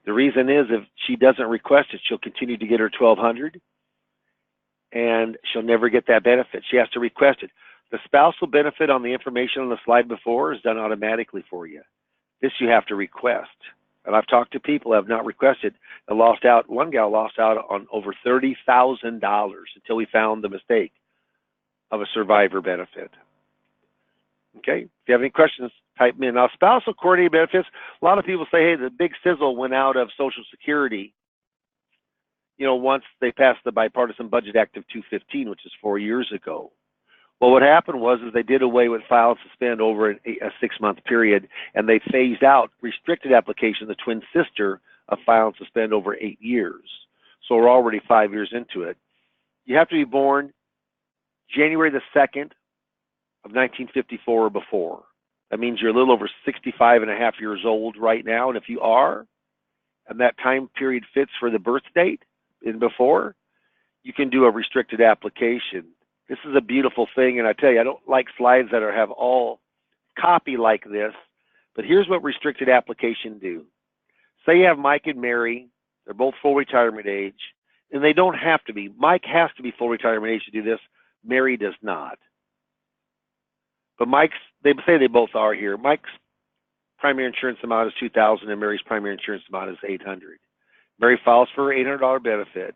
The reason is if she doesn't request it, she'll continue to get her $1,200, and she'll never get that benefit. She has to request it. The spousal benefit on the information on the slide before is done automatically for you. This you have to request. And I've talked to people who have not requested and lost out. One gal lost out on over $30,000 until we found the mistake of a survivor benefit. Okay? If you have any questions, type them in. Now, spousal coordinated benefits, a lot of people say, hey, the big sizzle went out of Social Security, once they passed the Bipartisan Budget Act of 2015, which is 4 years ago. Well, what happened was they did away with file and suspend over a 6-month period, and they phased out restricted application, the twin sister of file and suspend, over 8 years. So we're already 5 years into it. You have to be born January the 2nd of 1954 or before. That means you're a little over 65 and a half years old right now, and if you are, and that time period fits for the birth date and before, you can do a restricted application. This is a beautiful thing, and I tell you, I don't like slides that have all copy like this, but here's what restricted application do. Say you have Mike and Mary, they're both full retirement age, and they don't have to be. Mike has to be full retirement age to do this. Mary does not. But they say they both are here. Mike's primary insurance amount is $2,000 and Mary's primary insurance amount is $800. Mary files for her $800 benefit.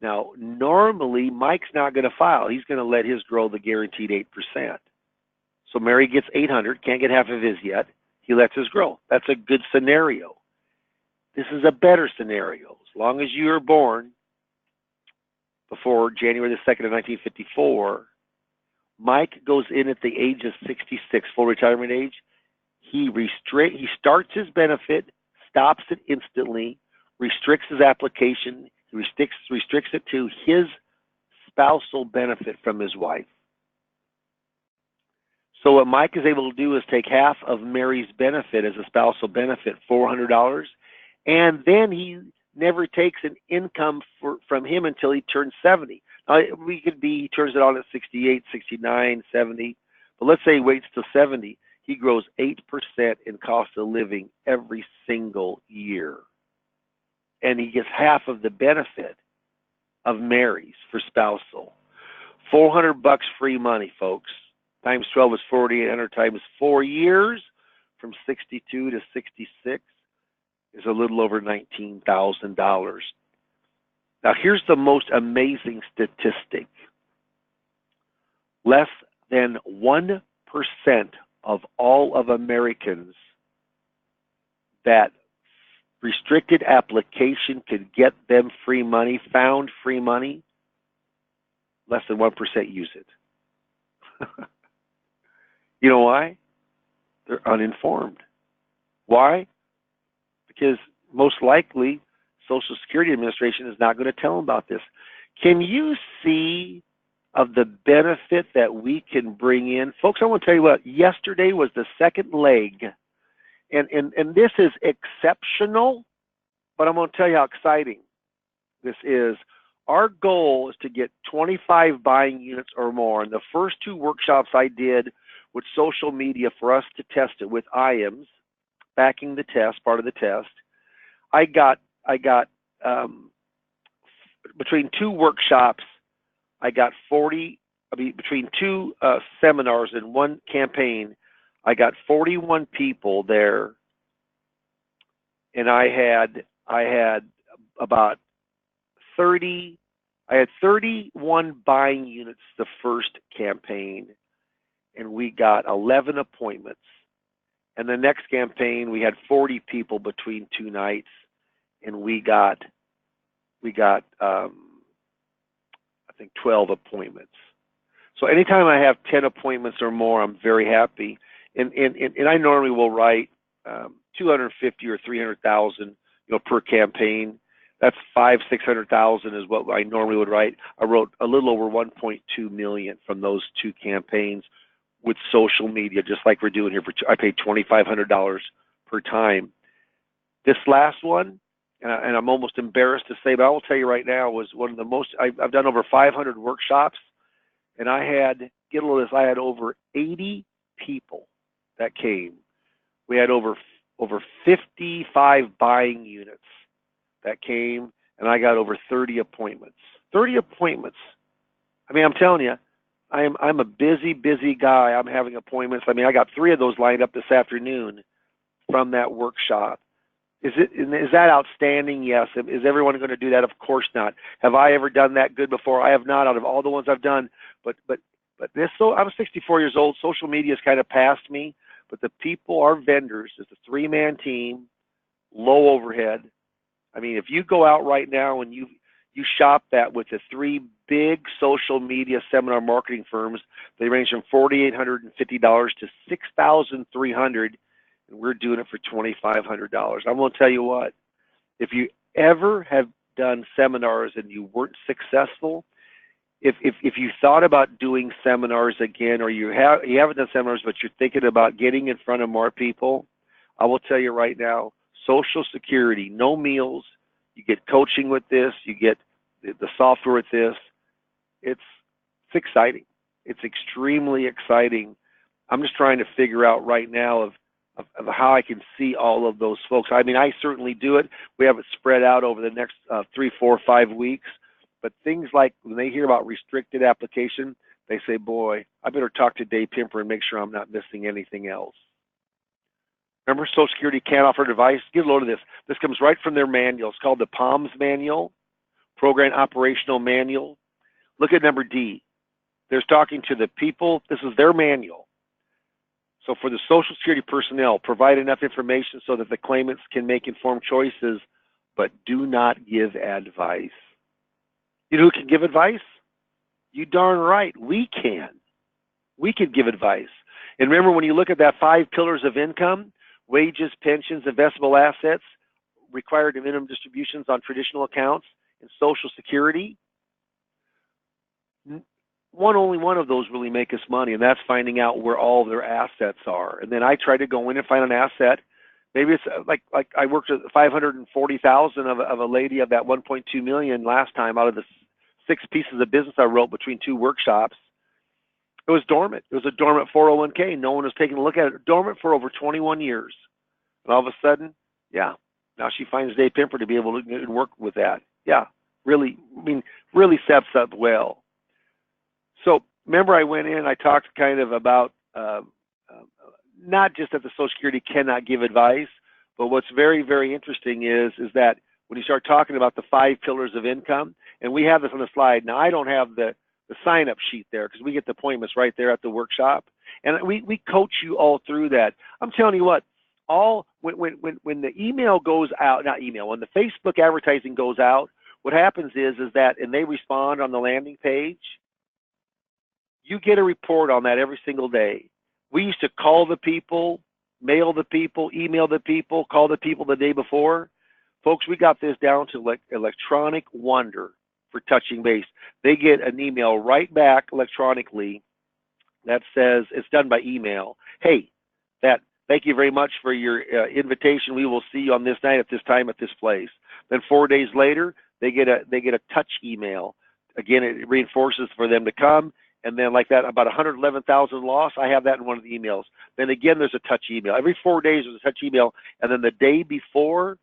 Now, normally, Mike's not going to file. He's going to let his grow the guaranteed 8%. So Mary gets 800, can't get half of his yet. He lets his grow. That's a good scenario. This is a better scenario. As long as you were born before January the 2nd of 1954, Mike goes in at the age of 66, full retirement age. He starts his benefit, stops it instantly, restricts his application, he restricts it to his spousal benefit from his wife. So what Mike is able to do is take half of Mary's benefit as a spousal benefit, $400, and then he never takes an income from him until he turns 70. Now, he turns it on at 68, 69, 70, but let's say he waits till 70. He grows 8% in cost of living every single year. And he gets half of the benefit of Mary's for spousal. $400 free money, folks. Times 12 is 4,800 times 4 years from 62 to 66 is a little over $19,000. Now, here's the most amazing statistic. Less than 1% of all of Americans that restricted application could get them free money, found free money, less than 1% use it. You know why? They're uninformed. Why? Because most likely Social Security Administration is not going to tell them about this. Can you see of the benefit that we can bring in? Folks, I want to tell you what, yesterday was the second leg. And this is exceptional, but I'm going to tell you how exciting this is. Our goal is to get 25 buying units or more. And the first 2 workshops I did with social media for us to test it with IAMS, backing the test, part of the test. I got between 2 workshops, I got between 2 seminars and 1 campaign, I got 41 people there, and I had about 30. I had 31 buying units the first campaign, and we got 11 appointments. And the next campaign, we had 40 people between 2 nights, and we got I think 12 appointments. So anytime I have 10 appointments or more, I'm very happy. And I normally will write 250 or 300,000, per campaign. That's 500,000-600,000 is what I normally would write. I wrote a little over 1.2 million from those 2 campaigns with social media, just like we're doing here. I paid $2,500 per time. This last one, and I'm almost embarrassed to say, but I will tell you right now, was one of the most. I've done over 500 workshops, and I had over 80 people that came. We had over 55 buying units that came, and I got over 30 appointments. 30 appointments. I mean, I'm telling you, I'm a busy guy. I'm having appointments. I mean, I got 3 of those lined up this afternoon from that workshop. Is that outstanding? Yes. Is everyone going to do that? Of course not. Have I ever done that good before? I have not, out of all the ones I've done. But this, so I'm 64 years old. Social media has kind of passed me. But the people, our vendors, it's a 3-man team, low overhead. I mean, if you go out right now and you shop that with the 3 big social media seminar marketing firms, they range from $4,850 to $6,300, and we're doing it for $2,500. I'm going to tell you what, if you ever have done seminars and you weren't successful, if you thought about doing seminars again, or you haven't done seminars but you're thinking about getting in front of more people, I will tell you right now, Social Security, no meals, you get coaching with this, you get the software with this. It's exciting. It's extremely exciting. I'm just trying to figure out right now of how I can see all of those folks. I mean, I certainly do it. We have it spread out over the next 3, 4, 5 weeks. But things like when they hear about restricted application, they say, boy, I better talk to Dave Pimper and make sure I'm not missing anything else. Remember, Social Security can't offer advice. Get a load of this. This comes right from their manual. It's called the POMS Manual, Program Operational Manual. Look at number D. They're talking to the people. This is their manual. So for the Social Security personnel, provide enough information so that the claimants can make informed choices, but do not give advice. You know who can give advice? You darn right, we can. We can give advice. And remember, when you look at that 5 pillars of income, wages, pensions, investable assets, required minimum distributions on traditional accounts, and Social Security, only one of those really make us money, and that's finding out where all of their assets are. And then I try to go in and find an asset. Maybe it's like I worked at 540,000 of a lady of that 1.2 million last time out of the 6 pieces of business I wrote between 2 workshops. It was dormant. It was a dormant 401k. No one was taking a look at it. Dormant for over 21 years. And all of a sudden, yeah, now she finds Dave Pimper to be able to work with that. Yeah, really, really sets up well. So remember, I went in, I talked kind of about not just that the Social Security cannot give advice, but what's very, very interesting is that when you start talking about the 5 pillars of income, and we have this on the slide. Now, I don't have the sign-up sheet there because we get the appointments right there at the workshop, and we coach you all through that. I'm telling you what, when the email goes out, not email, when the Facebook advertising goes out, what happens is that, and they respond on the landing page, you get a report on that every single day. We used to call the people, mail the people, email the people, call the people the day before. Folks, we got this down to electronic wonder for touching base. They get an email right back electronically that says, it's done by email. Hey, thank you very much for your invitation. We will see you on this night at this time at this place. Then 4 days later, they get a touch email. Again, it reinforces for them to come. And then like that, about 111,000 lost. I have that in one of the emails. Then again, there's a touch email. Every 4 days, there's a touch email. And then the day before,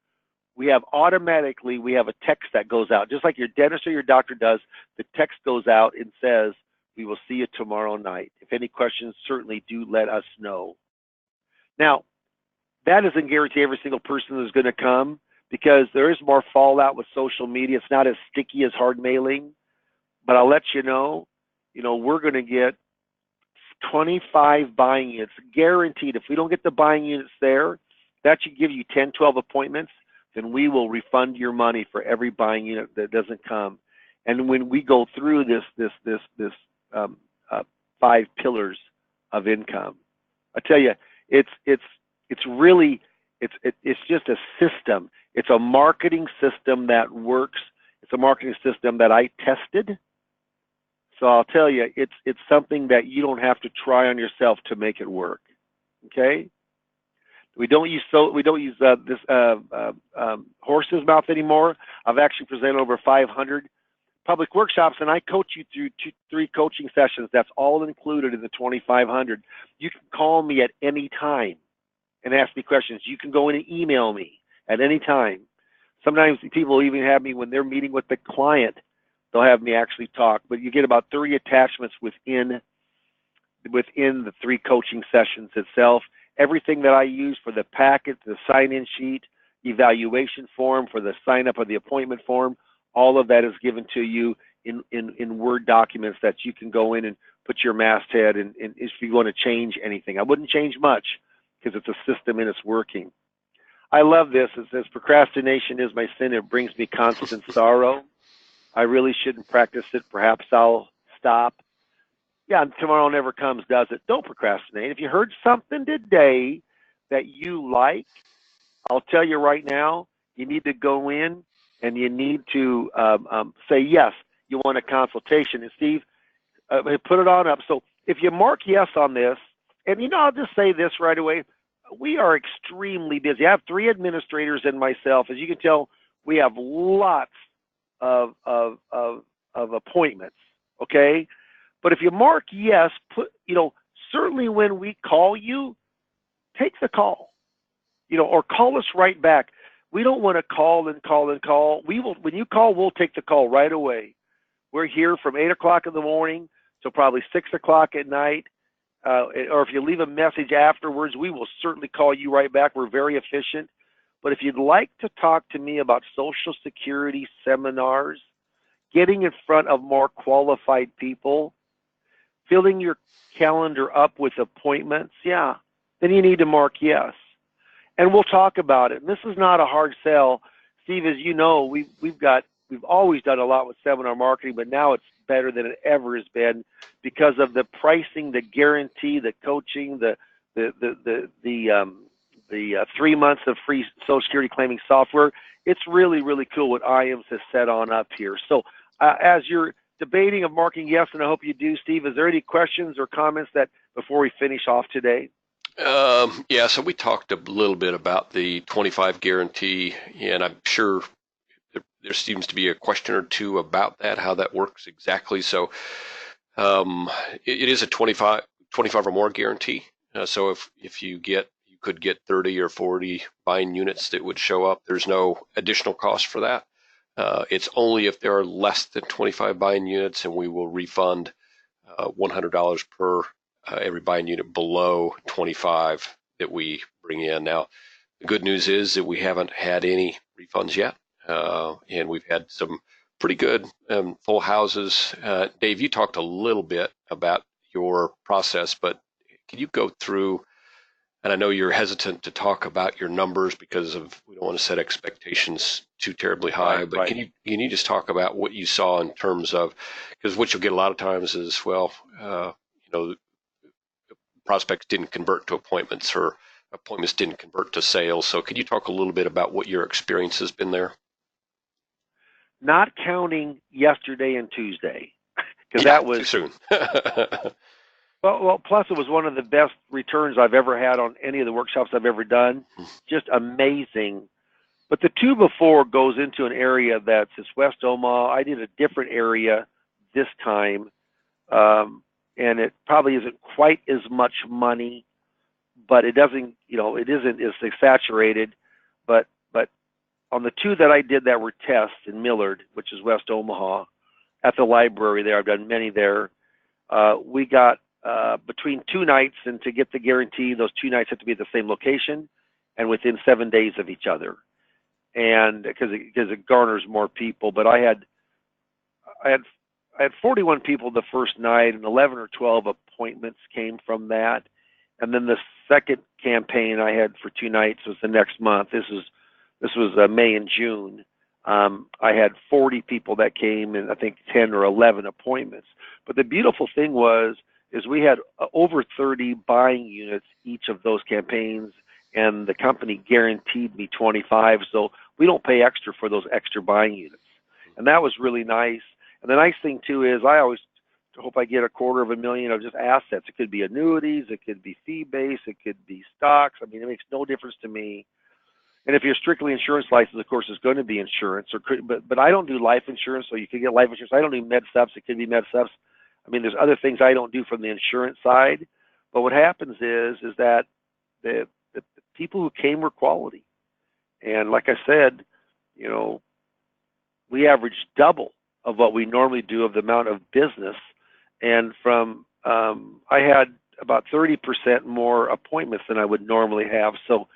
we have a text that goes out. Just like your dentist or your doctor does, the text goes out and says, we will see you tomorrow night. If any questions, certainly do let us know. Now, that doesn't guarantee every single person is going to come because there is more fallout with social media. It's not as sticky as hard mailing. But I'll let you know, we're going to get 25 buying units, guaranteed. If we don't get the buying units there, that should give you 10, 12 appointments, then we will refund your money for every buying unit that doesn't come. And when we go through this 5 pillars of income, I tell you, it's just a system. It's a marketing system that works. It's a marketing system that I tested. So I'll tell you, it's something that you don't have to try on yourself to make it work. Okay? We don't use this horse's mouth anymore. I've actually presented over 500 public workshops, and I coach you through 3 coaching sessions. That's all included in the 2,500. You can call me at any time and ask me questions. You can go in and email me at any time. Sometimes people even have me when they're meeting with the client. They'll have me actually talk, but you get about 30 attachments within the 3 coaching sessions itself. Everything that I use for the packet, the sign-in sheet, evaluation form, for the sign-up of the appointment form, all of that is given to you in Word documents that you can go in and put your masthead and if you want to change anything. I wouldn't change much because it's a system and it's working. I love this. It says, procrastination is my sin. It brings me constant sorrow. I really shouldn't practice it. Perhaps I'll stop. Yeah, tomorrow never comes, does it? Don't procrastinate. If you heard something today that you like, I'll tell you right now, you need to go in and you need to say yes. You want a consultation. And Steve, put it on up. So if you mark yes on this, and I'll just say this right away, we are extremely busy. I have 3 administrators and myself. As you can tell, we have lots of appointments, okay? But if you mark yes, certainly when we call you, take the call, or call us right back. We don't want to call and call and call. When you call, we'll take the call right away. We're here from 8 o'clock in the morning till probably 6 o'clock at night. or if you leave a message afterwards, we will certainly call you right back. We're very efficient. But if you'd like to talk to me about Social Security seminars, getting in front of more qualified people, filling your calendar up with appointments, yeah, then you need to mark yes. And we'll talk about it. And this is not a hard sell. Steve, as you know, we've always done a lot with seminar marketing, but now it's better than it ever has been because of the pricing, the guarantee, the coaching, the 3 months of free Social Security claiming software. It's really, really cool what IAMS has set on up here. So as you're debating of marking yes, and I hope you do, Steve, is there any questions or comments that before we finish off today? Yeah, so we talked a little bit about the 25 guarantee, and I'm sure there seems to be a question or two about that, how that works exactly. So it is a 25 or more guarantee. So if you could get 30 or 40 buying units that would show up. There's no additional cost for that. It's only if there are less than 25 buying units, and we will refund $100 per every buying unit below 25 that we bring in. Now, the good news is that we haven't had any refunds yet, and we've had some pretty good full houses. Dave, you talked a little bit about your process, but can you go through, and I know you're hesitant to talk about your numbers because we don't want to set expectations too terribly high, Right, but right. can you just talk about what you saw in terms of, because what you'll get a lot of times is, well, prospects didn't convert to appointments or appointments didn't convert to sales. So could you talk a little bit about what your experience has been there? Not counting yesterday and Tuesday, because Yeah, that was too soon. well. Plus, it was one of the best returns I've ever had on any of the workshops I've ever done. Just amazing. But the two before goes into an area that's West Omaha. I did a different area this time, and it probably isn't quite as much money, but it doesn't, it isn't as saturated. But on the two that I did that were tests in Millard, which is West Omaha, at the library there, I've done many there. We got between 2 nights, and to get the guarantee, those 2 nights have to be at the same location and within 7 days of each other. And because it garners more people, but I had 41 people the first night, and 11 or 12 appointments came from that. And then the second campaign I had for 2 nights was the next month. This was May and June. I had 40 people that came, and I think 10 or 11 appointments. But the beautiful thing is we had over 30 buying units each of those campaigns, and the company guaranteed me 25, so we don't pay extra for those extra buying units. And that was really nice. And the nice thing, too, is I always hope I get $250,000 of just assets. It could be annuities, it could be fee-based, it could be stocks. I mean, it makes no difference to me. And if you're strictly insurance licensed, of course, it's going to be insurance. But I don't do life insurance, so you could get life insurance. I don't do med subs. It could be med subs. I mean, there's other things I don't do from the insurance side. But what happens is that the people who came were quality. And like I said, we averaged double of what we normally do of the amount of business. And I had about 30% more appointments than I would normally have. So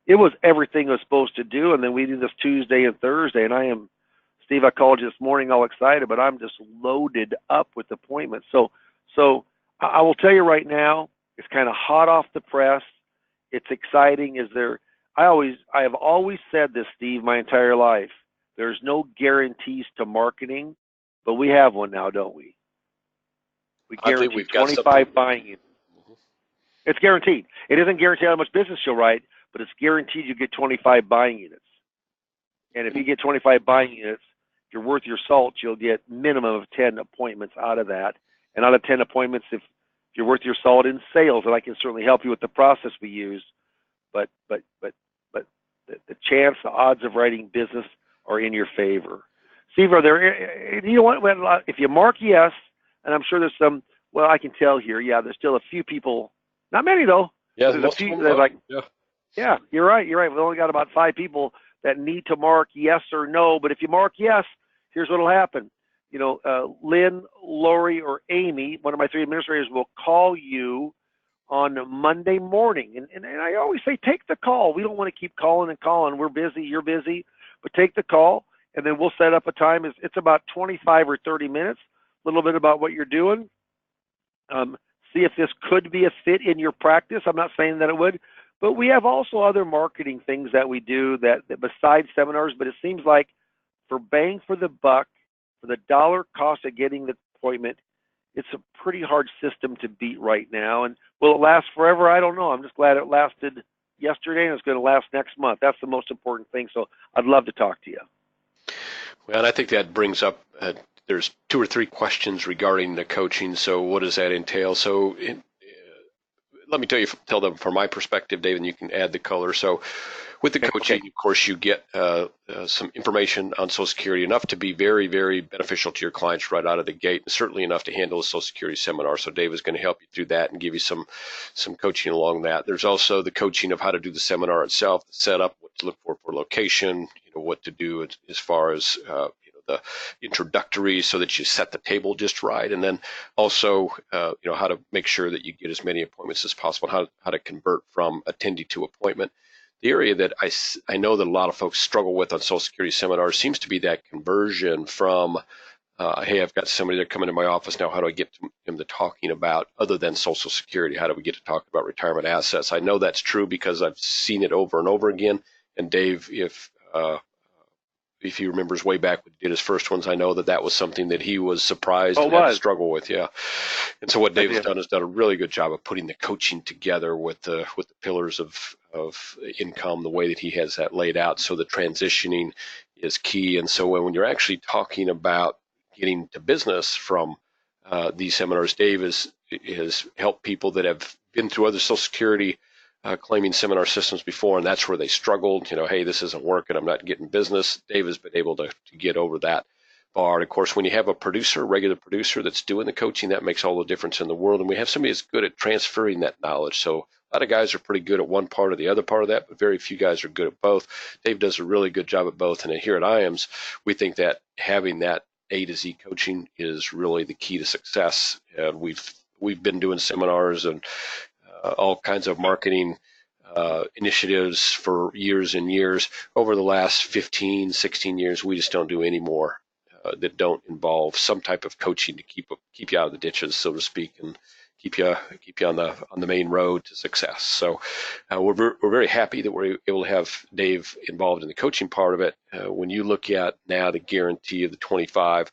it was everything I was supposed to do. And then we do this Tuesday and Thursday. And Steve, I called you this morning all excited, but I'm just loaded up with appointments. So I will tell you right now, it's kind of hot off the press. It's exciting. I have always said this, Steve, my entire life. There's no guarantees to marketing, but we have one now, don't we? We guarantee 25 buying units. It's guaranteed. It isn't guaranteed how much business you'll write, but it's guaranteed you get 25 buying units. And if you get 25 buying units, if you're worth your salt, you'll get minimum of 10 appointments out of that. And out of 10 appointments, if you're worth your salt in sales, and I can certainly help you with the process we use, but the chance, the odds of writing business are in your favor. Steve, are there, you know what, if you mark yes, and I'm sure there's some, well, I can tell here, yeah, there's still a few people, not many though. Yeah, there's a few that are like, yeah, you're right. We've only got about 5 people that need to mark yes or no, but if you mark yes, here's what will happen. Lynn, Lori, or Amy, one of my 3 administrators, will call you on Monday morning. And I always say, take the call. We don't want to keep calling and calling. We're busy, you're busy, but take the call, and then we'll set up a time. It's about 25 or 30 minutes, a little bit about what you're doing. See if this could be a fit in your practice. I'm not saying that it would, but we have also other marketing things that we do that besides seminars, but it seems like for bang for the buck, for the dollar cost of getting the appointment, it's a pretty hard system to beat right now. And will it last forever? I don't know. I'm just glad it lasted yesterday and it's going to last next month. That's the most important thing. So I'd love to talk to you. Well, and I think that brings up, there's 2 or 3 questions regarding the coaching. So what does that entail? So let me tell them from my perspective, Dave, and you can add the color. So with the coaching, of course, you get some information on Social Security, enough to be very, very beneficial to your clients right out of the gate, and certainly enough to handle a Social Security seminar. So Dave is going to help you through that and give you some coaching along that. There's also the coaching of how to do the seminar itself, the setup, what to look for location, what to do as far as the introductory, so that you set the table just right, and then also how to make sure that you get as many appointments as possible, how to convert from attendee to appointment. The area that I know that a lot of folks struggle with on Social Security seminars seems to be that conversion from, hey, I've got somebody that come into my office now, how do I get them to talking about other than Social Security? How do we get to talk about retirement assets? I know that's true because I've seen it over and over again. And Dave, if he remembers way back when he did his first ones, I know that was something that he was surprised and had to struggle with. Yeah. And so what Dave has done is done a really good job of putting the coaching together with the pillars of income, the way that he has that laid out. So the transitioning is key. And so when you're actually talking about getting to business from these seminars, Dave has helped people that have been through other Social Security claiming seminar systems before, and that's where they struggled. Hey, this isn't working. I'm not getting business. Dave has been able to get over that bar. And of course, when you have a regular producer that's doing the coaching, that makes all the difference in the world. And we have somebody that's good at transferring that knowledge. So a lot of guys are pretty good at one part or the other part of that, but very few guys are good at both. Dave does a really good job at both. And here at IAMS, we think that having that A to Z coaching is really the key to success. And we've been doing seminars and all kinds of marketing initiatives for years and years. Over the last 15, 16 years, we just don't do any more that don't involve some type of coaching to keep you out of the ditches, so to speak, and keep you on the main road to success. So we're very happy that we're able to have Dave involved in the coaching part of it. When you look at now the guarantee of the 25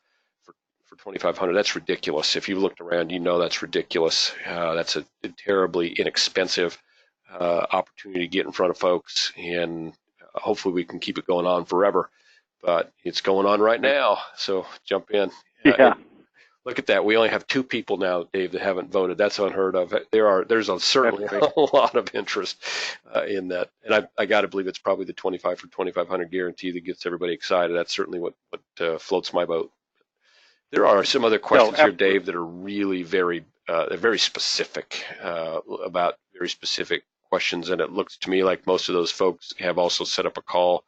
for 2,500, that's ridiculous. If you've looked around, that's ridiculous. That's a terribly inexpensive opportunity to get in front of folks, and hopefully we can keep it going on forever. But it's going on right now, so jump in. Yeah. Look at that. We only have 2 people now, Dave, that haven't voted. That's unheard of. There's certainly a lot of interest in that, and I got to believe it's probably the 25 for 2,500 guarantee that gets everybody excited. That's certainly what floats my boat. There are some other questions here, Dave, that are really very specific about very specific questions, and it looks to me like most of those folks have also set up a call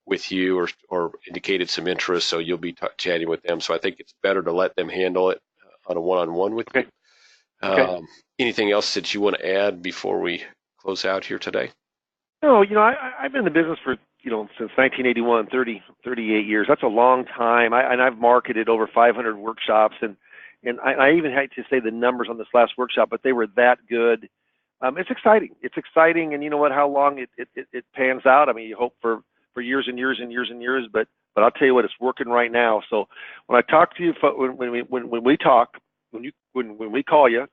with you or indicated some interest, so you'll be chatting with them. So I think it's better to let them handle it on a one-on-one with you. Okay. Anything else that you want to add before we close out here today? No, I've been in the business for since 1981, 38 years. That's a long time. I've marketed over 500 workshops, and I even hate to say the numbers on this last workshop, but they were that good. It's exciting. It's exciting, and you know what? How long it pans out? I mean, you hope for years and years and years and years, but I'll tell you what, it's working right now. So when I talk to you, when we talk, when we call you,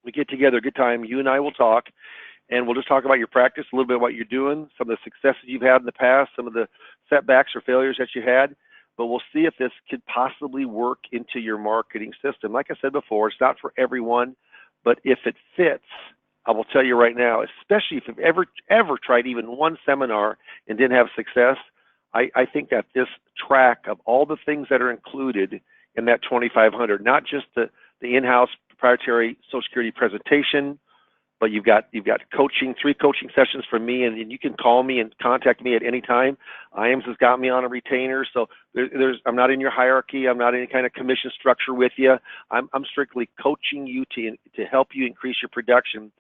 we get together, a good time. You and I will talk. And we'll just talk about your practice, a little bit about what you're doing, some of the successes you've had in the past, some of the setbacks or failures that you had. But we'll see if this could possibly work into your marketing system. Like I said before, it's not for everyone, but if it fits, I will tell you right now, especially if you've ever tried even one seminar and didn't have success, I think that this track of all the things that are included in that 2,500, not just the in-house proprietary Social Security presentation, but you've got coaching, 3 coaching sessions from me, and you can call me and contact me at any time. IAMS has got me on a retainer, so I'm not in your hierarchy. I'm not in any kind of commission structure with you. I'm strictly coaching you to help you increase your production.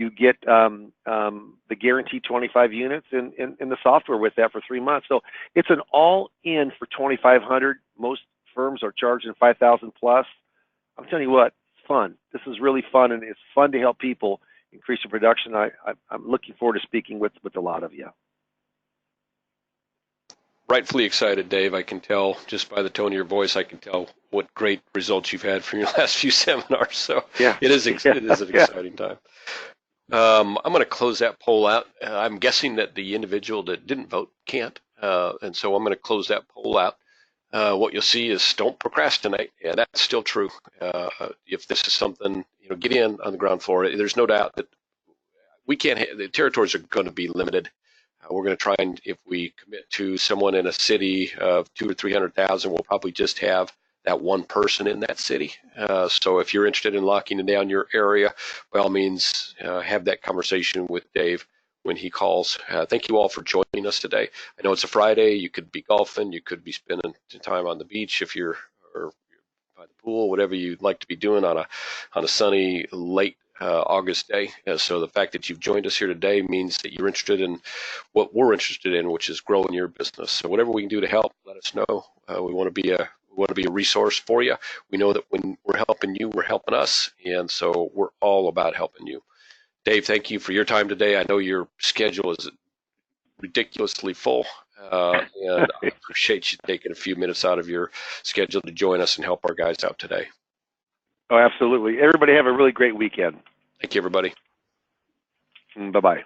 You get the guaranteed 25 units and the software with that for 3 months. So it's an all-in for 2,500. Most firms are charging 5,000 plus. I'm telling you what, it's fun. This is really fun, and it's fun to help people increase their production. I'm looking forward to speaking with a lot of you. Rightfully excited, Dave. I can tell just by the tone of your voice. I can tell what great results you've had from your last few seminars. So yeah, it is an exciting time. I'm going to close that poll out. I'm guessing that the individual that didn't vote can't, and so I'm going to close that poll out. What you'll see is don't procrastinate, and that's still true. If this is something, get in on the ground floor. There's no doubt that we can't. The territories are going to be limited. We're going to try, and if we commit to someone in a city of 200,000 or 300,000, we'll probably just have that one person in that city. So if you're interested in locking down your area, by all means, have that conversation with Dave when he calls. Thank you all for joining us today. I know it's a Friday. You could be golfing. You could be spending time on the beach if you're or by the pool, whatever you'd like to be doing on a sunny late August day. So the fact that you've joined us here today means that you're interested in what we're interested in, which is growing your business. So whatever we can do to help, let us know. We want to be a resource for you. We know that when we're helping you, we're helping us, and so we're all about helping you. Dave, thank you for your time today. I know your schedule is ridiculously full, and I appreciate you taking a few minutes out of your schedule to join us and help our guys out today. Oh, absolutely. Everybody have a really great weekend. Thank you, everybody. Bye-bye.